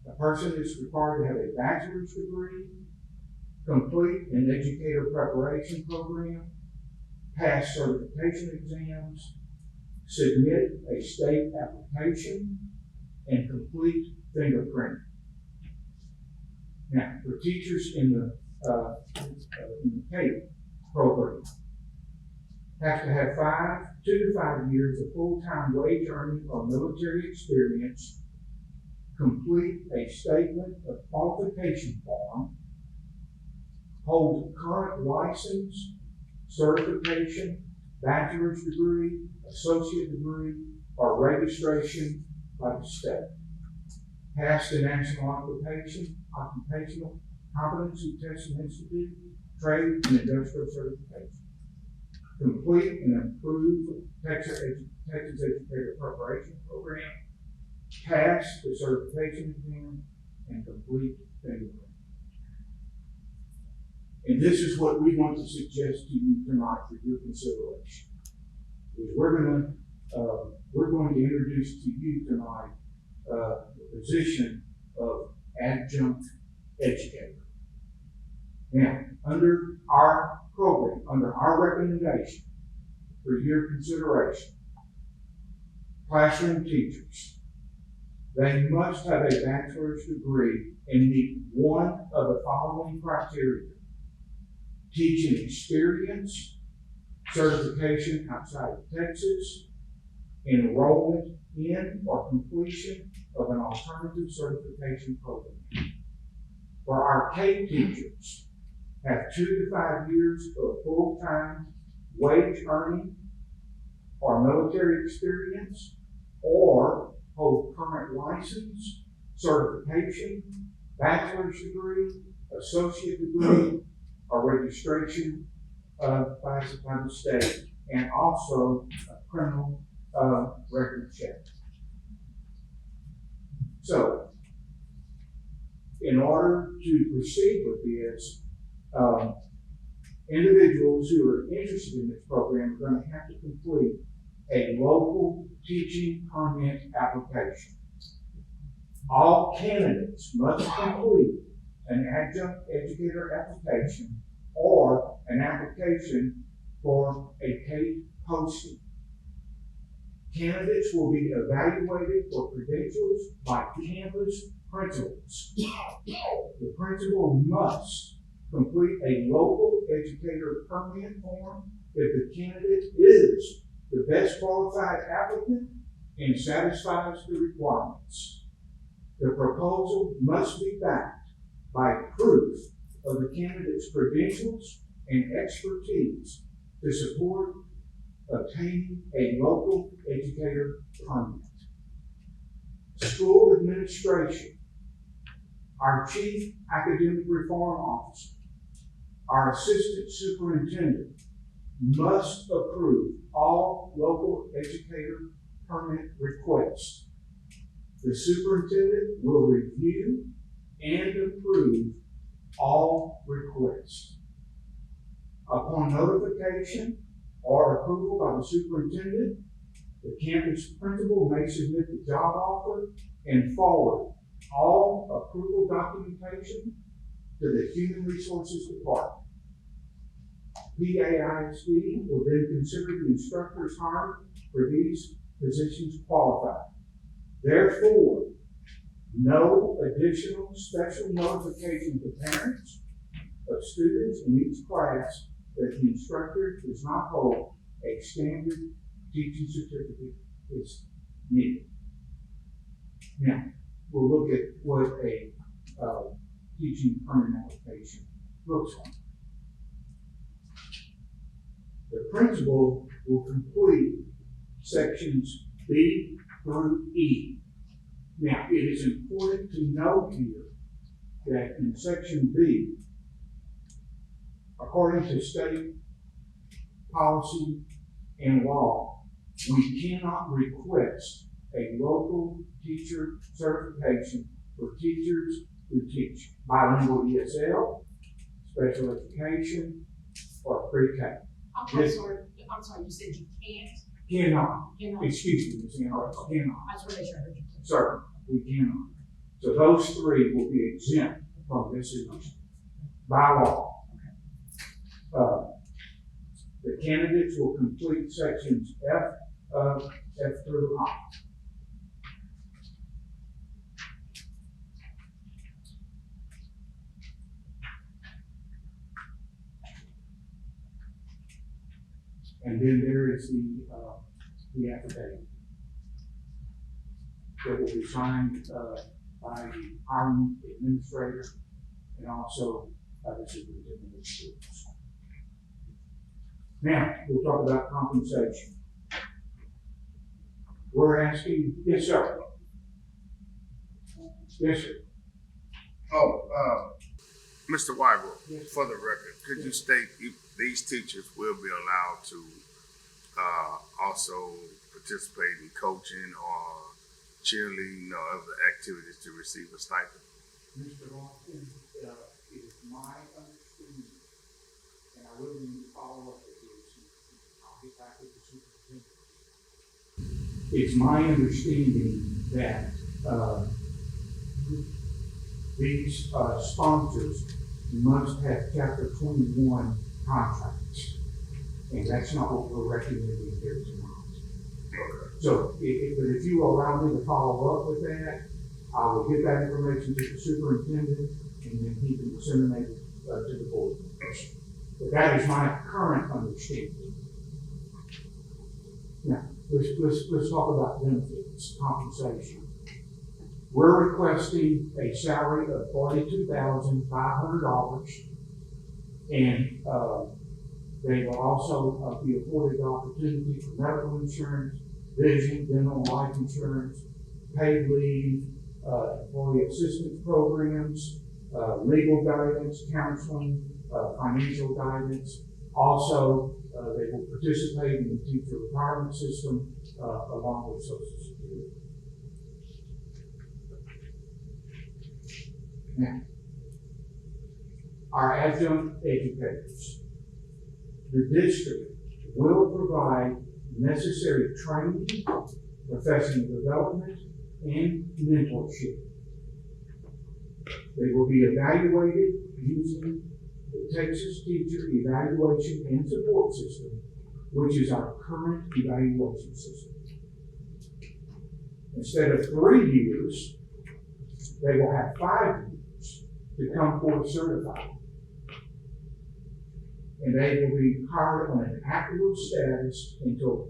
a person is required to have a bachelor's degree, complete an educator preparation program, pass certification exams, submit a state application, and complete fingerprinting. Now, for teachers in the CAPE program, have to have 2 to 5 years of full-time wage earning or military experience, complete a statement of qualification form, hold current license, certification, bachelor's degree, associate degree, or registration by the state. Pass the National Occupational Competency Testing Institute, Trade and Industrial Certification. Complete and improve Texas Educator Preparation Program. Pass the certification exam and complete fingerprint. And this is what we want to suggest to you tonight for your consideration. Is we're going to introduce to you tonight the position of adjunct educator. Now, under our program, under our recommendation for your consideration, classroom teachers, they must have a bachelor's degree and meet one of the following criteria: teaching experience, certification outside of Texas, enrollment in or completion of an alternative certification program. For our CAPE teachers, have 2 to 5 years of full-time wage earning or military experience, or hold current license, certification, bachelor's degree, associate degree, or registration by the state, and also a criminal record check. So, in order to proceed with this, individuals who are interested in this program are going to have to complete a local teaching permit application. All candidates must complete an adjunct educator application or an application for a CAPE posting. Candidates will be evaluated for credentials by campus principals. The principal must complete a local educator permit form if the candidate is the best qualified applicant and satisfies the requirements. The proposal must be backed by proof of the candidate's credentials and expertise to support obtaining a local educator permit. School administration, our chief academic reform officer, our assistant superintendent must approve all local educator permit requests. The superintendent will review and approve all requests. Upon notification or approval by the superintendent, the campus principal may submit the job offer and forward all approval documentation to the Human Resources Department. PAISD will then consider the instructors hired for these positions qualified. Therefore, no additional special notification to parents of students in each class that the instructor does not hold a standard teaching certificate is needed. Now, we'll look at what a teaching permit application looks like. The principal will complete sections B through E. Now, it is important to note here that in section B, according to state policy and law, we cannot request a local teacher certification for teachers who teach bilingual ESL, special education, or pre-K. I'm sorry, you said you Cannot, cannot. excuse me, Ms. Ambrose, cannot. I just want to make sure I heard you. Sir, we cannot. So those three will be exempt from this submission by law. The candidates will complete sections F through I. And then there is the affidavit that will be signed by the hiring administrator and also by the superintendent of schools. Now, we'll talk about compensation. We're asking, yes, sir. Yes, sir. Mr. Wybrooke, Yes. for the record, could you state if these teachers will be allowed to also participate in coaching or cheerleading or other activities to receive a stipend? Mr. Lawson, it is my understanding, and I will need to follow up with this, I'll get back with the superintendent. It's my understanding that these sponsors must have Chapter 21 contracts, and that's not what we're recommending here tonight. So, but if you allow me to follow up with that, I will get that information to the superintendent, and then he can disseminate it to the board. But that is my current understanding. Now, let's talk about benefits, compensation. We're requesting a salary of $42,500, and they will also be afforded the opportunity for medical insurance, vision, dental, life insurance, paid leave, employee assistance programs, legal guidance, counseling, financial guidance. Also, they will participate in the teacher retirement system along with Social Security. Now, our adjunct educators. The district will provide necessary training, professional development, and mentorship. They will be evaluated using the Texas Teacher Evaluation and Support System, which is our current evaluation system. Instead of 3 years, they will have 5 years to come forth certified. And they will be hired on an active status until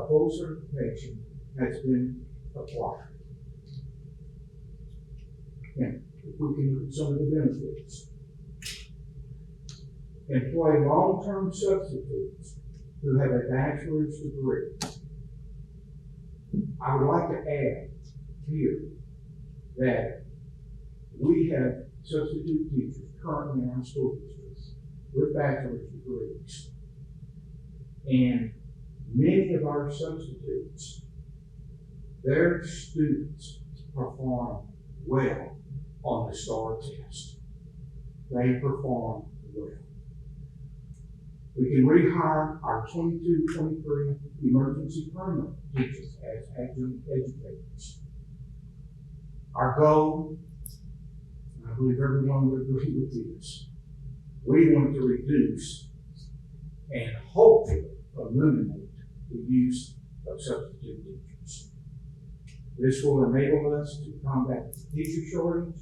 full certification has been acquired. And if we can look at some of the benefits. Employ long-term substitutes who have a bachelor's degree. I would like to add here that we have substitute teachers currently in our school districts with bachelor's degrees. And many of our substitutes, their students perform well on the STAR test. They perform well. We can rehire our 22-23 emergency permanent teachers as adjunct educators. Our goal, and I believe everyone would agree with this, we want to reduce and hopefully eliminate the use of substitute teachers. This will enable us to combat the teacher shortage,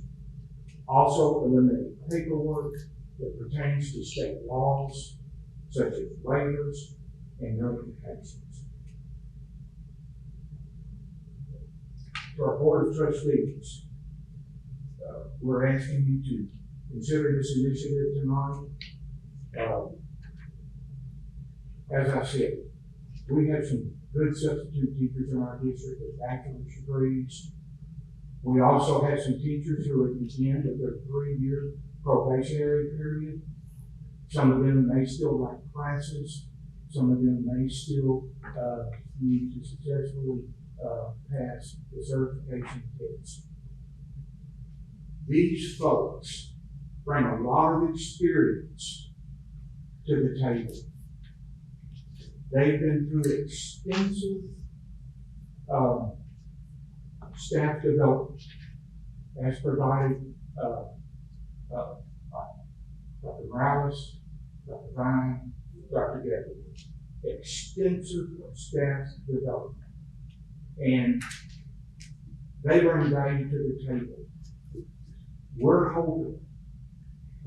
also eliminate paperwork that pertains to state laws, such as waivers and notifications. To our Board of Trustees, we're asking you to consider this initiative tonight. As I said, we have some good substitute teachers in our district with bachelor's degrees. We also have some teachers who are at the end of their 3-year probationary period. Some of them may still like classes. Some of them may still need to successfully pass the certification test. These folks bring a lot of experience to the table. They've been through extensive staff development as provided by Dr. Morales, Dr. Vine, Dr. Debbie. Extensive staff development. And they bring value to the table. We're hoping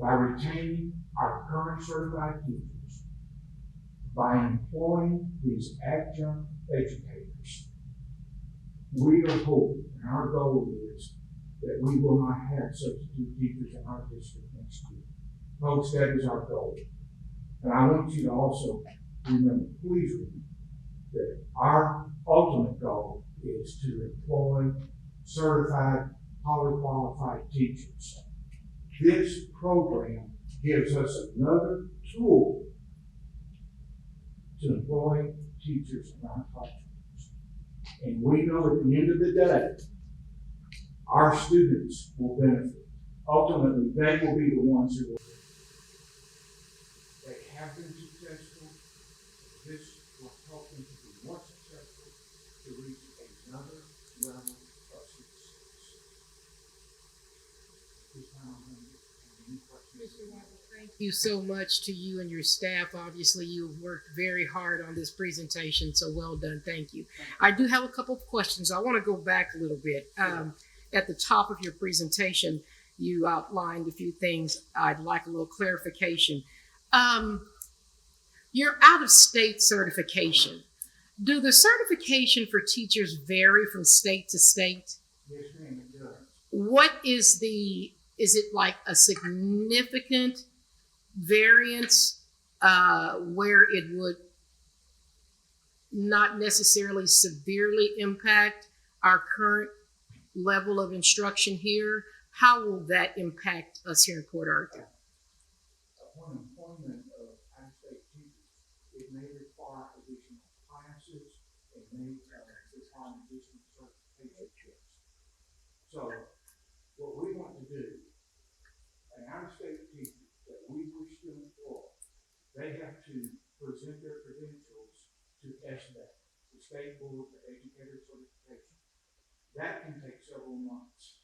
by retaining our current certified teachers, by employing these adjunct educators, we are hoping, and our goal is that we will not have substitute teachers in our district next year. Folks, that is our goal. And I want you to also remember, please remember, that our ultimate goal is to employ certified, highly qualified teachers. This program gives us another tool to employ teachers in our classrooms. And we know at the end of the day, our students will benefit. Ultimately, they will be the ones who will. They have been successful. This will help them to be more successful, to reach another level of success. This time I'm going to get any questions. Mr. White, thank you so much to you and your staff. Obviously, you've worked very hard on this presentation, so well done. Thank you. I do have a couple of questions. I want to go back a little bit. At the top of your presentation, you outlined a few things. I'd like a little clarification. Your out-of-state certification. Do the certification for teachers vary from state to state? Yes, ma'am, it does. What is it like a significant variance where it would not necessarily severely impact our current level of instruction here? How will that impact us here in Port Arthur? Upon employment of out-of-state teachers, it may require additional classes, it may require additional certification. So, what we want to do, an out-of-state teacher that we wish to employ, they have to present their credentials to SBEC, the State Board for Educator Certification. That can take several months.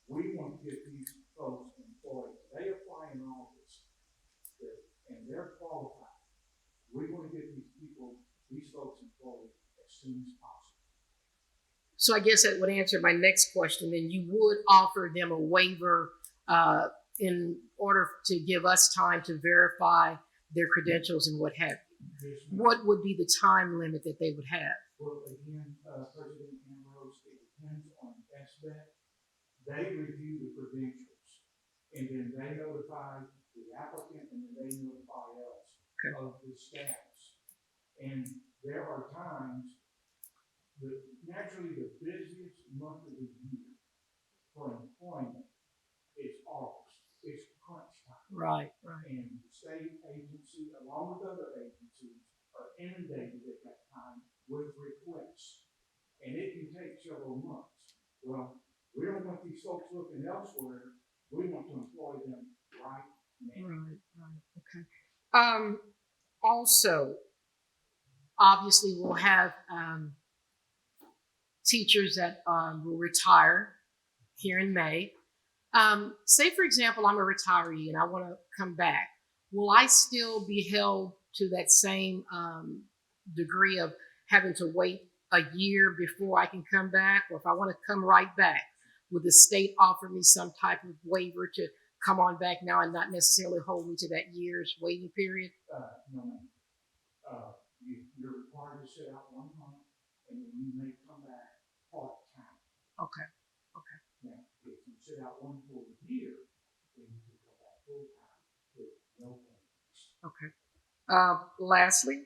We want to get these folks employed. They apply in August, and they're qualified. We want to get these folks employed as soon as possible. So I guess that would answer my next question. Then you would offer them a waiver in order to give us time to verify their credentials and what have you. Yes, What would be the time limit that they would have? Well, again, President Ambrose, it depends on SBEC. They review the credentials, and then they notify the applicant, and then they notify us of the status. And there are times naturally the busiest month of the year for employment is August. It's crunch time. Right. And the state agency, along with other agencies, are inundated at that time with requests. And it can take several months. Well, we don't want these folks looking elsewhere. We want to employ them right now. Right. Okay. Also, obviously, we'll have teachers that will retire here in May. Say, for example, I'm a retiree and I want to come back. Will I still be held to that same degree of having to wait a year before I can come back? Or if I want to come right back, would the state offer me some type of waiver to come on back now and not necessarily hold me to that year's waiting period? No, ma'am. You're required to sit out 1 month, and then you may come back part-time. Okay. Now, if you sit out 1 full year, then you can come back full-time with no payments. Okay. Lastly,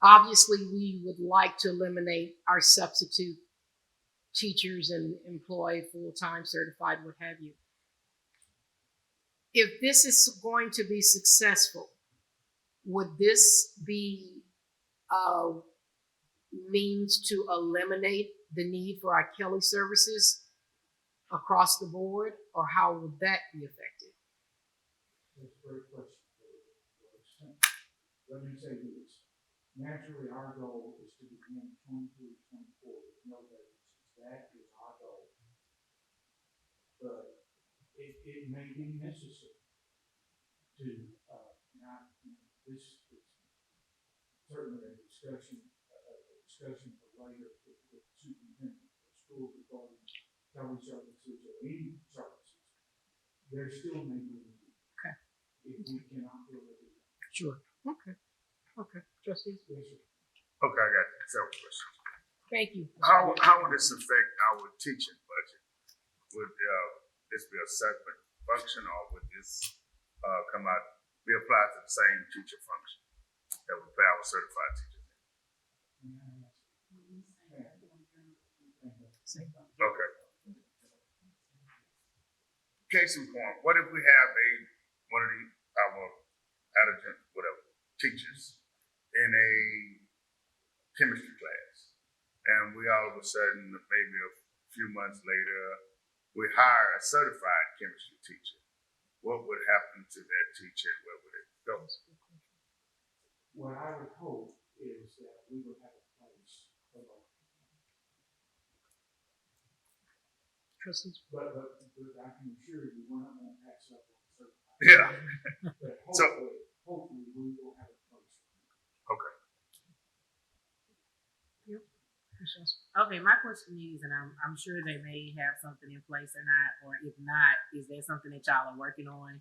obviously, we would like to eliminate our substitute teachers and employ full-time certified, what have you. If this is going to be successful, would this be a means to eliminate the need for our Kelly services across the board, or how would that be affected? That's a great question. Let me say this. Naturally, our goal is to begin 23-24 with no vacancies. That is our goal. But it may be necessary to, not, this is certainly a discussion for later with the superintendent of schools regarding teleservices or any services. There still may be a need. Okay. If we cannot fill it. Sure. Okay. Okay. Trustees? Yes, sir. Okay, I got several questions. Thank you. How would this affect our teaching budget? Would this be a separate function, or would this be applied to the same teacher function that would pay our certified teachers? Okay. Case in point, what if we have one of our adjunct, whatever, teachers in a chemistry class, and we all of a sudden, maybe a few months later, we hire a certified chemistry teacher? What would happen to that teacher? Where would it go? What I would hope is that we would have a place for both. Trustees? But I can assure you, we're not going to pass up on certified. Yeah. But hopefully we will have a place. Okay. Okay, my question is, and I'm sure they may have something in place or not, or if not, is there something that y'all are working on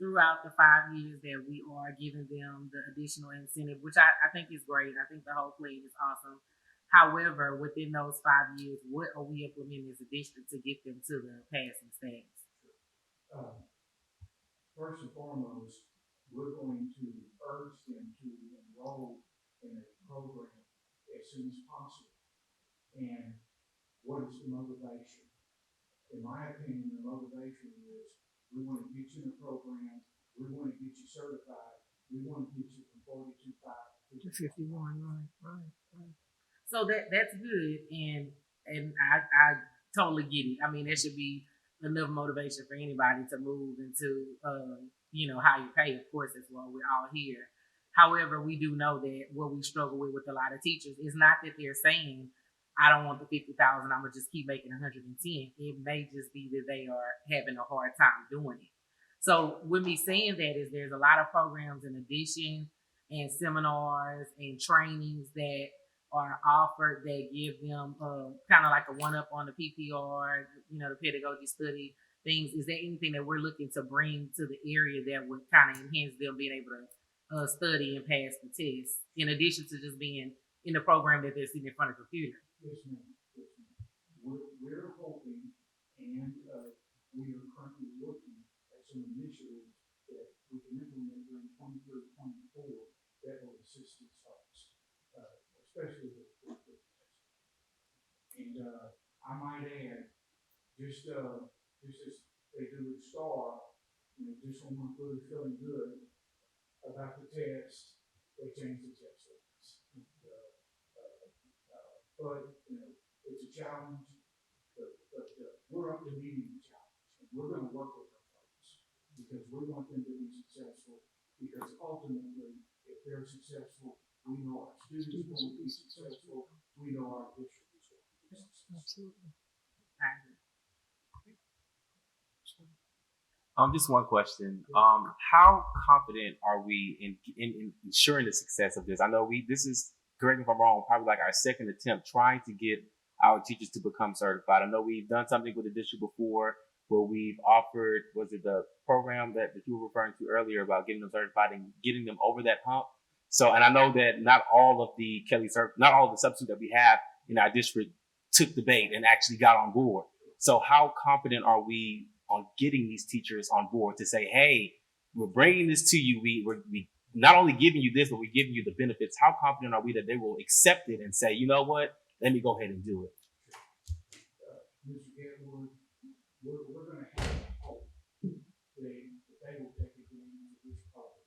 throughout the 5 years that we are giving them the additional incentive, which I think is great. I think the whole plan is awesome. However, within those 5 years, what are we implementing as a district to get them to the passing status? First and foremost, we're going to urge them to enroll in a program as soon as possible. And what is the motivation? In my opinion, the motivation is we want to get you in a program, we want to get you certified, we want to get you from 42.5 to 51, right. So that's good, and I totally get it. I mean, there should be enough motivation for anybody to move into higher pay. Of course, that's why we're all here. However, we do know that what we struggle with a lot of teachers is not that they're saying, I don't want the 50,000, I'm gonna just keep making 110. It may just be that they are having a hard time doing it. So with me saying that is there's a lot of programs in addition and seminars and trainings that are offered that give them kind of like a one-up on the PPR, the pedagogy study things. Is there anything that we're looking to bring to the area that would kind of enhance them being able to study and pass the test, in addition to just being in the program that they're sitting in front of a computer? Yes, ma'am. Yes, ma'am. We're hoping, and we are currently looking at some initiatives that we can implement during 23-24 that will assist these folks, especially with testing. And I might add, just as they do with STAR, just when we're really feeling good about the test, they change the test limits. But it's a challenge. But we're up to meeting the challenge, and we're going to work with our folks because we want them to be successful. Because ultimately, if they're successful, we know our students will be successful. We know our district is going to be successful. Absolutely. Just one question. How confident are we in ensuring the success of this? I know this is, correct me if I'm wrong, probably like our second attempt trying to get our teachers to become certified. I know we've done something with the district before where we've offered, was it the program that you were referring to earlier about getting them certified and getting them over that hump? So, and I know that not all of the substitutes that we have in our district took the bait and actually got on board. So how confident are we on getting these teachers on board to say, hey, we're bringing this to you. We not only giving you this, but we're giving you the benefits. How confident are we that they will accept it and say, you know what, let me go ahead and do it? Mr. Getwood, we're going to have hope that they will take advantage of this program.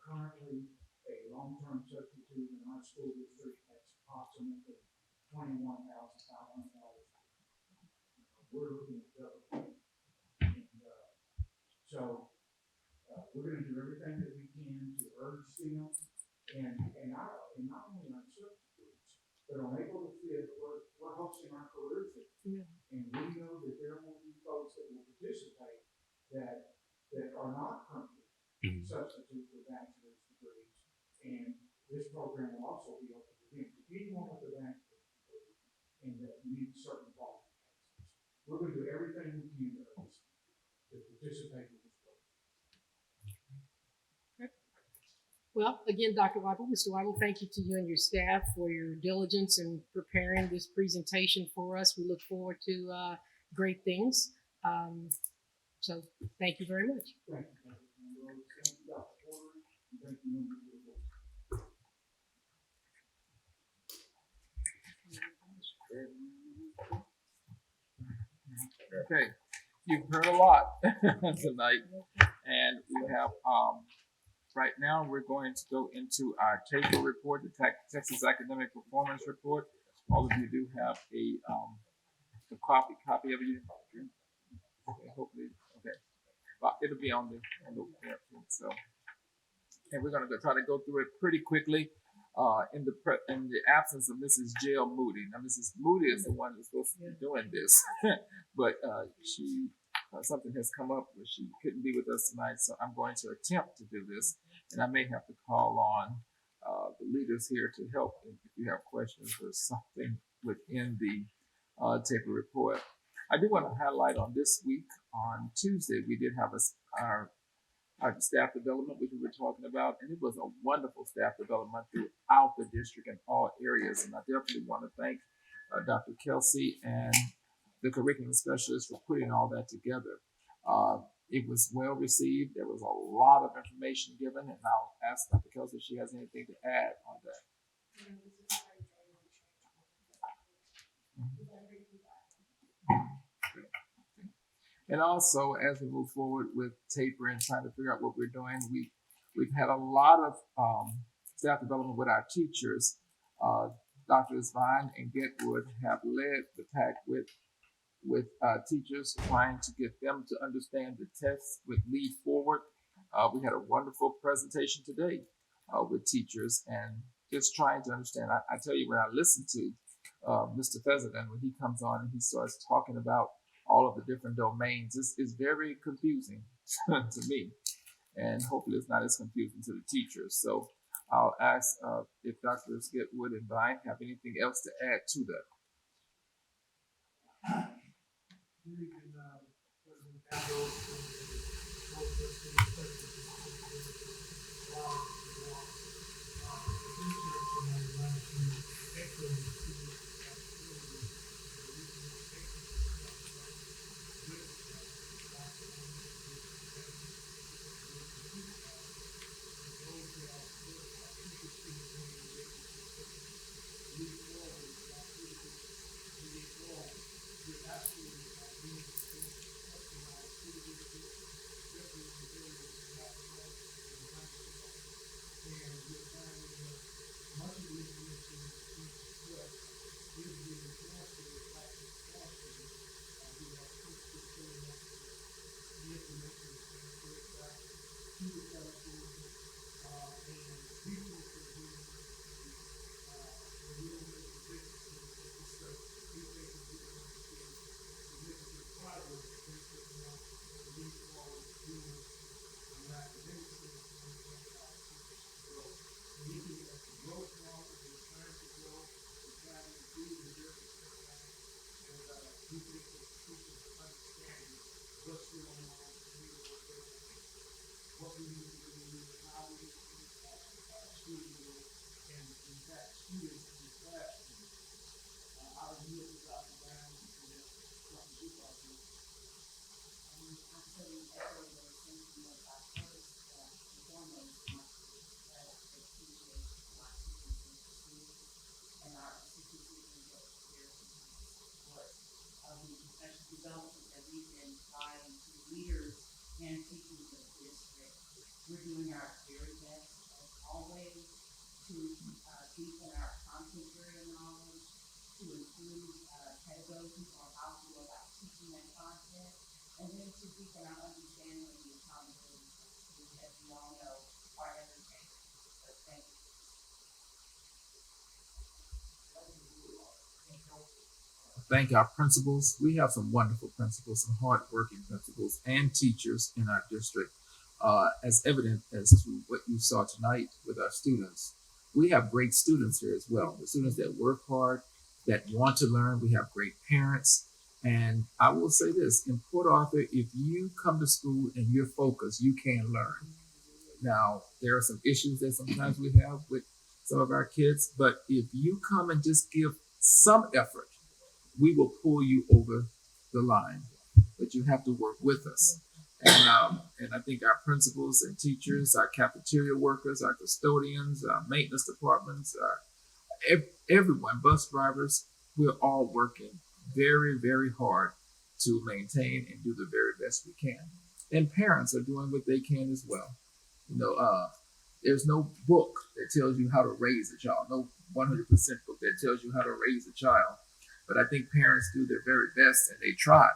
Currently, a long-term substitute in our school district has approximately $21,500. we're looking at double. And so we're going to do everything that we can to urge them, and not only on substitutes, but on April the 5th, we're hosting our career fair. Yeah. And we know that there will be folks that will participate that are not currently substitute for bachelor's degrees. And this program will also be open to them. So anyone with a bachelor's degree and that meets certain qualifications, we're going to do everything we can to participate in this program. Well, again, Dr. Weibel, Mr. Weibel, thank you to you and your staff for your diligence in preparing this presentation for us. We look forward to great things. So thank you very much. Thank you, Dr. Porter, and thank you, members of the board. Okay, you've heard a lot tonight, and we have right now we're going to go into our TAPER report, the Texas Academic Performance Report. All of you do have a copy of it. Okay, hopefully, okay. But it'll be on the so. And we're going to try to go through it pretty quickly. In the absence of Mrs. Jill Moody. Now, Mrs. Moody is the one that's supposed to be doing this, but she something has come up where she couldn't be with us tonight. So I'm going to attempt to do this, and I may have to call on the leaders here to help if you have questions or something within the TAPER report. I do want to highlight on this week on Tuesday we did have our staff development, which we were talking about, and it was a wonderful staff development throughout the district in all areas. And I definitely want to thank Dr. Kelsey and the curriculum specialist for putting all that together. It was well received. There was a lot of information given, and I'll ask Dr. Kelsey if she has anything to add on that. And also, as we move forward with TAPER and trying to figure out what we're doing, we've had a lot of staff development with our teachers. Drs. Vine and Getwood have led the pack with teachers, trying to get them to understand the tests with Lead Forward. We had a wonderful presentation today with teachers and just trying to understand. I tell you, when I listen to Mr. Fezenden, when he comes on and he starts talking about all of the different domains, it's very confusing to me, and hopefully it's not as confusing to the teachers. So I'll ask if Drs. Getwood and Vine have anything else to add to that. development that we've been providing to leaders and teachers of the district. thank our principals. We have some wonderful principals, some hardworking principals and teachers in our district. As evident as to what you saw tonight with our students, we have great students here as well. The students that work hard, that want to learn. We have great parents. And I will say this, in Port Arthur, if you come to school and you're focused, you can learn. Now, there are some issues that sometimes we have with some of our kids, but if you come and just give some effort, we will pull you over the line. But you have to work with us. And I think our principals and teachers, our cafeteria workers, our custodians, our maintenance departments, everyone, bus drivers, we're all working very, very hard to maintain and do the very best we can. And parents are doing what they can as well. There's no book that tells you how to raise a child, no 100% book that tells you how to raise a child. But I think parents do their very best and they try.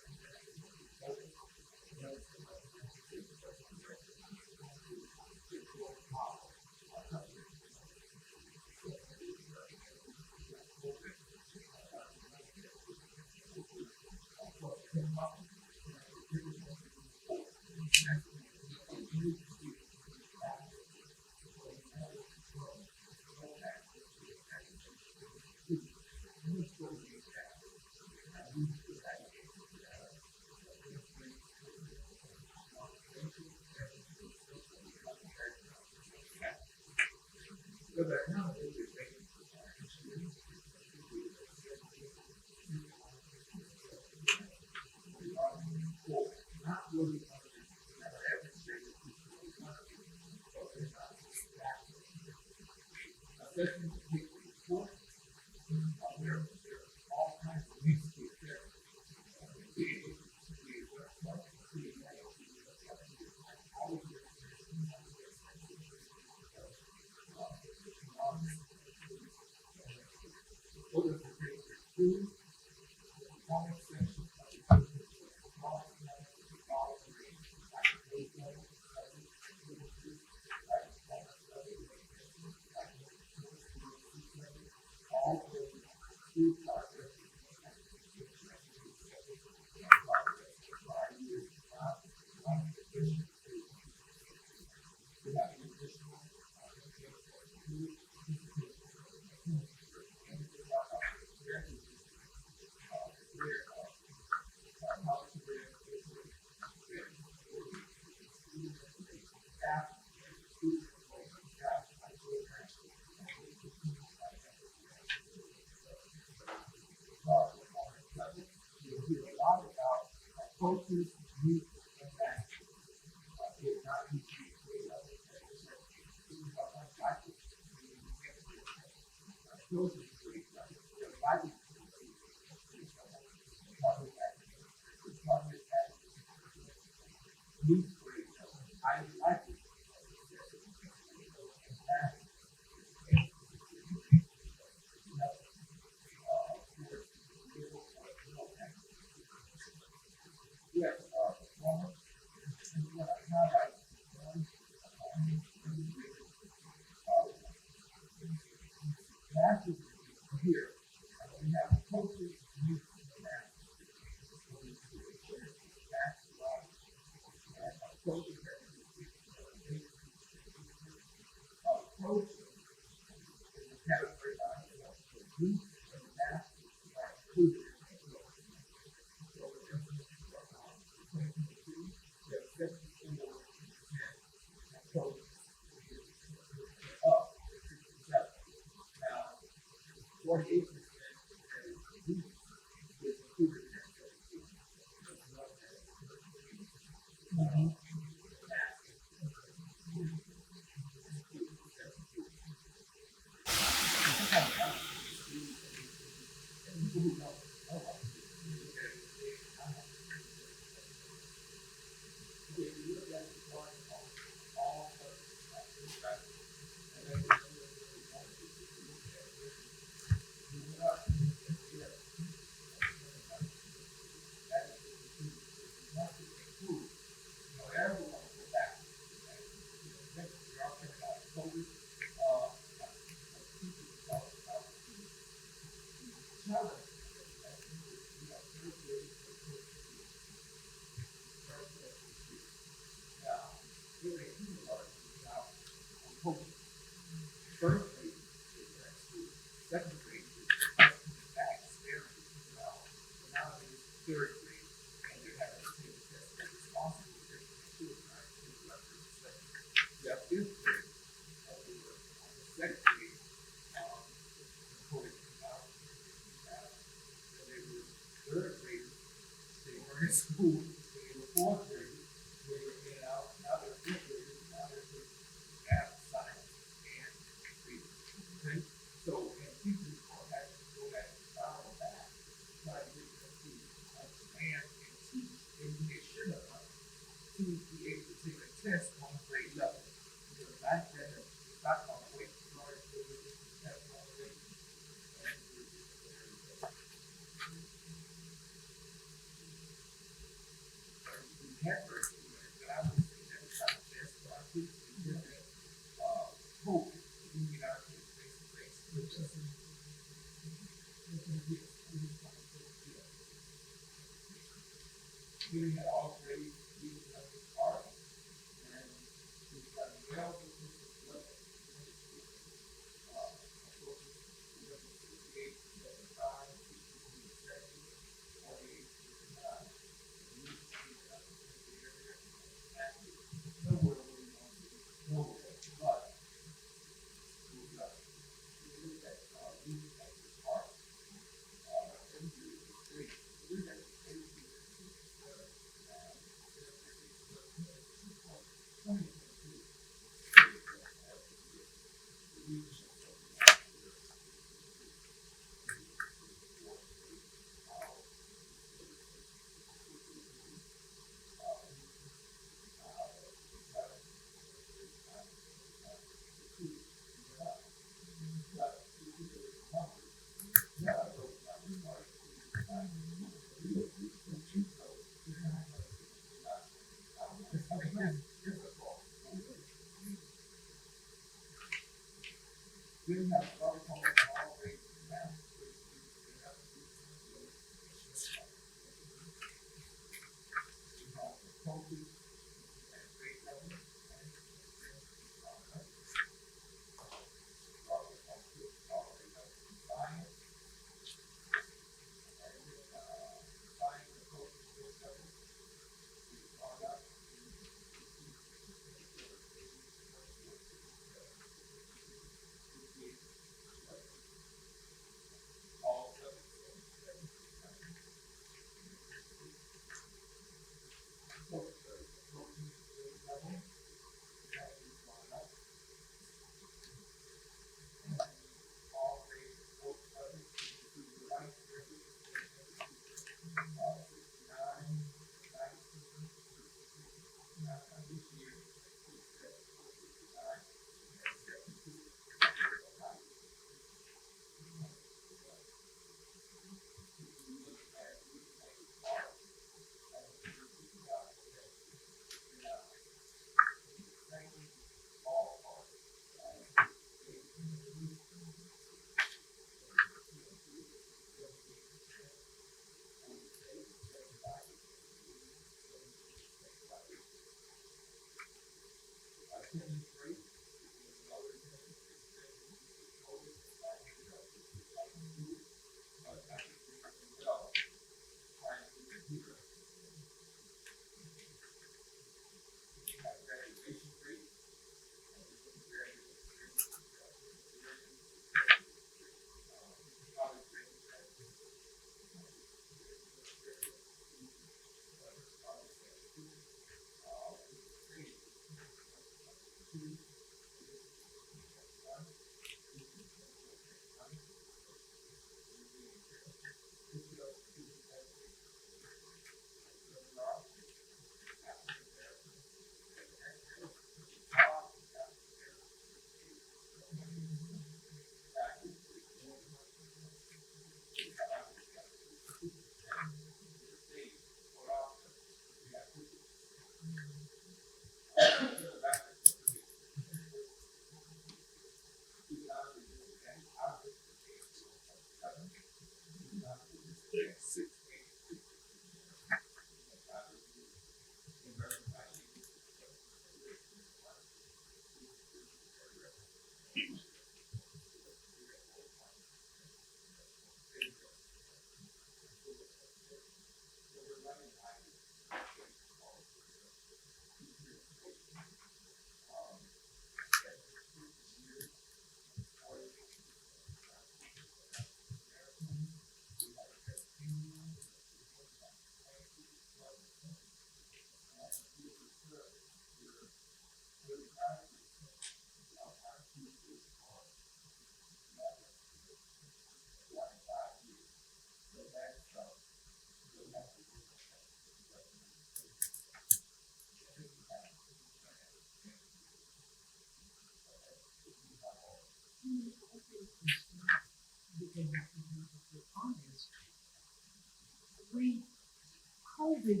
COVID,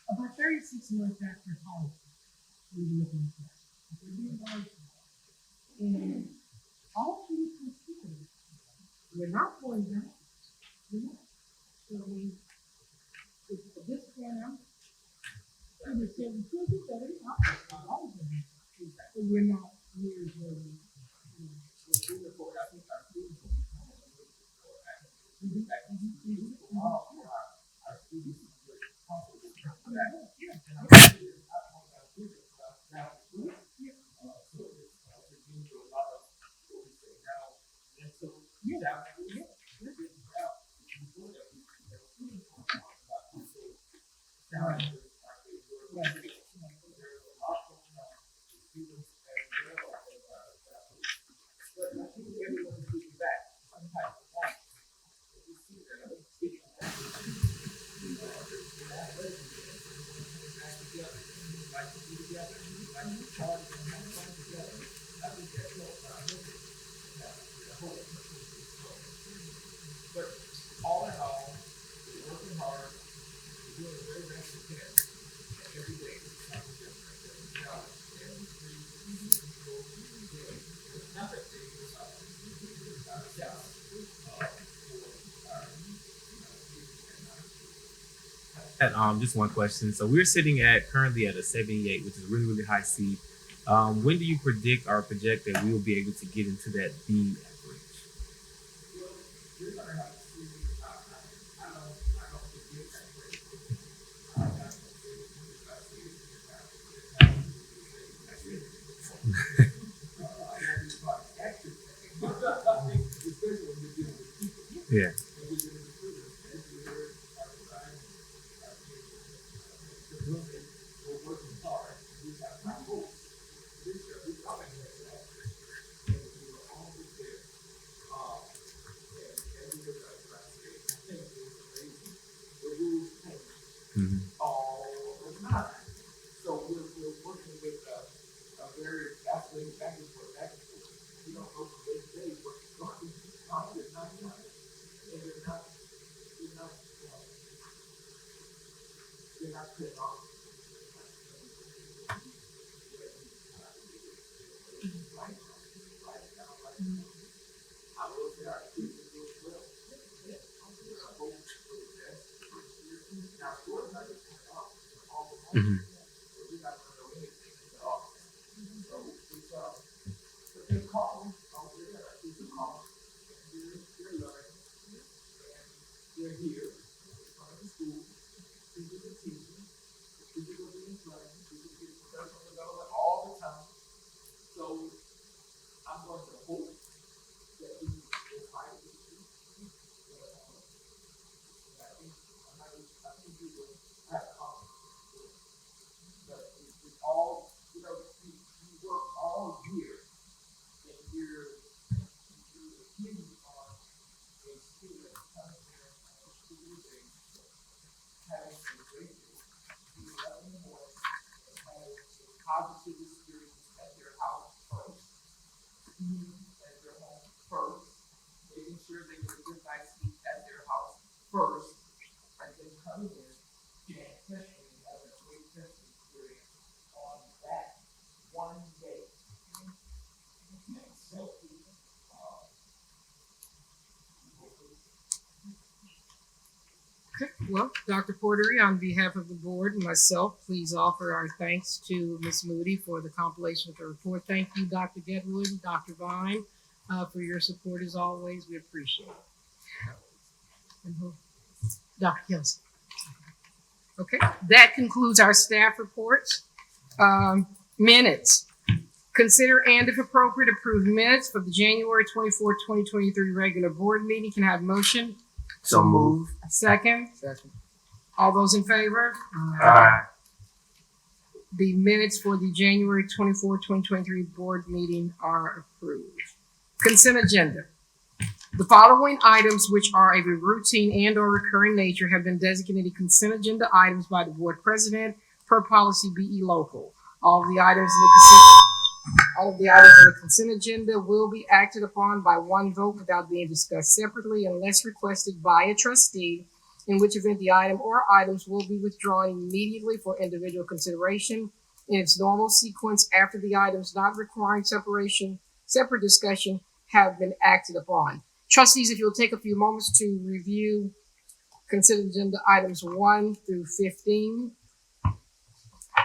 about 36 months after home, we were looking at that. We're being honest. And all things considered, we're not going back. We're not. So I mean, at this point, I'm just saying, we could do better. Not all of them. But we're not near as where we, you know, All in all, we're working hard, we're doing the very best we can, and every day is something different. And there's nothing about challenge for Just one question. So we're sitting at currently at a 78, which is a really, really high seed. When do you predict or project that we will be able to get into that B average? you're going to have to see, I don't forget that great. I'm not going to say it because I see it in your mouth. That's it. I don't do about extra things. Especially when you're dealing with people. Yeah. And we're dealing with children. As you heard, our design, the women were working hard. We have my hope. This year, we're coming here last year. And we were always there. And we were trying to say, I think it's amazing. The rules change all the time. So we're working with a very fascinating back and forth, back and forth. We don't know from day to day what's going on. It's not done. And they're not putting on. I will say our kids are doing well. Our hopes for the best this year. Now, scores not just going up all the time. So we're not going to know anything at all. So but they're calm. Our kids are calm. They're learning. And they're here. They're coming to school. Teachers are teaching. Teachers are being trained. Teachers are getting professional development all the time. So I'm going to hope that we will fight this year. I think we will have confidence. But it's all, you know, you work all year and you're depending on a student coming there on a school day, having a great day, being up in the morning, and having a positive experience at their house first, at their home first, making sure they get a good night's sleep at their house first, and then coming in and testing and having a great testing experience on that one day. So, Okay, well, Dr. Portery, on behalf of the board and myself, please offer our thanks to Ms. Moody for the compilation of her report. Thank you, Dr. Getwood, Dr. Vine, for your support as always. We appreciate it. Dr. Gilson. Okay, that concludes our staff reports. Minutes. Consider and if appropriate, approve minutes for the January 24, 2023 regular board meeting. Can I have a motion? So move. Second? Second. All those in favor? Aye. The minutes for the January 24, 2023 board meeting are approved. Consent agenda. The following items, which are of a routine and or recurring nature, have been designated consent agenda items by the board president per policy BE local. All of the items in the consent agenda will be acted upon by one vote without being discussed separately unless requested by a trustee in which event the item or items will be withdrawn immediately for individual consideration in its normal sequence after the items not requiring separate discussion have been acted upon. Trustees, if you'll take a few moments to review consent agenda items 1 through 15.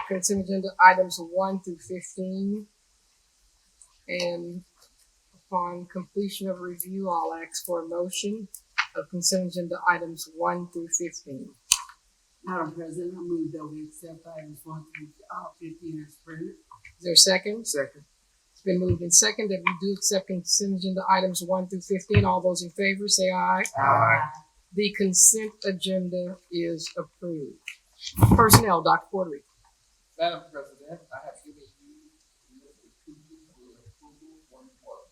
Consent agenda items 1 through 15. And upon completion of review, I'll ask for a motion of consent agenda items 1 through 15. Madam President, I move that we accept items 1 through 15 as printed. Is there a second? Second. It's been moved and second that we do accept consent agenda items 1 through 15. All those in favor say aye. Aye. The consent agenda is approved. Personnel, Dr. Portery. Madam President, I have given you the list of teachers for approval for employment.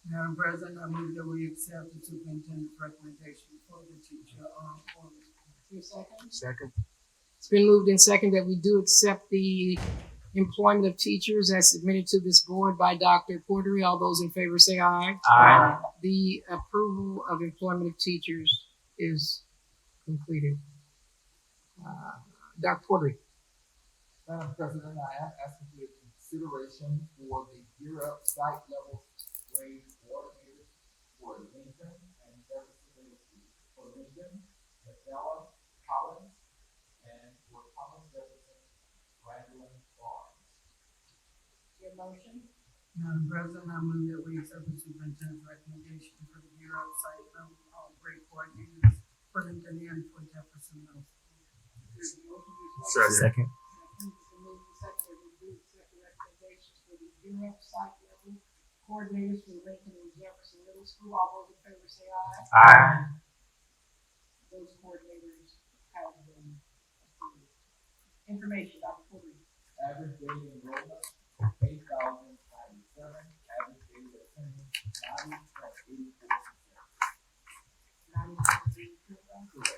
Madam President, I move that we accept the superintendent's recommendation for the teacher employment. Second. It's been moved and second that we do accept the employment of teachers as submitted to this board by Dr. Portery. All those in favor say aye. Aye. The approval of employment of teachers is completed. Dr. Portery. Madam President, I am asking for your consideration for the Gear Up site level grade coordinators for Lincoln and Jefferson Middle School. For Lincoln, McNella, Collins, and for Thomas Jefferson, Randall Barnes. Your motion? Madam President, I move that we accept the superintendent's recommendation for the Gear Up site level grade coordinators for Lincoln and for Jefferson Middle School. Second. Recommendations for the Gear Up site level coordinators for Lincoln and Jefferson Middle School. All those in favor say aye. Aye. Those coordinators have been approved. Information, Dr. Portery. Average daily enrollment, 8,097. Average daily attendance, 90.84%. 90.84%.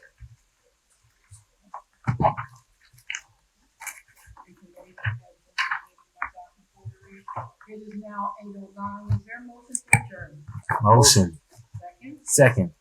It is now 8:09. Is there a motion to adjourn? Motion. Second? Second.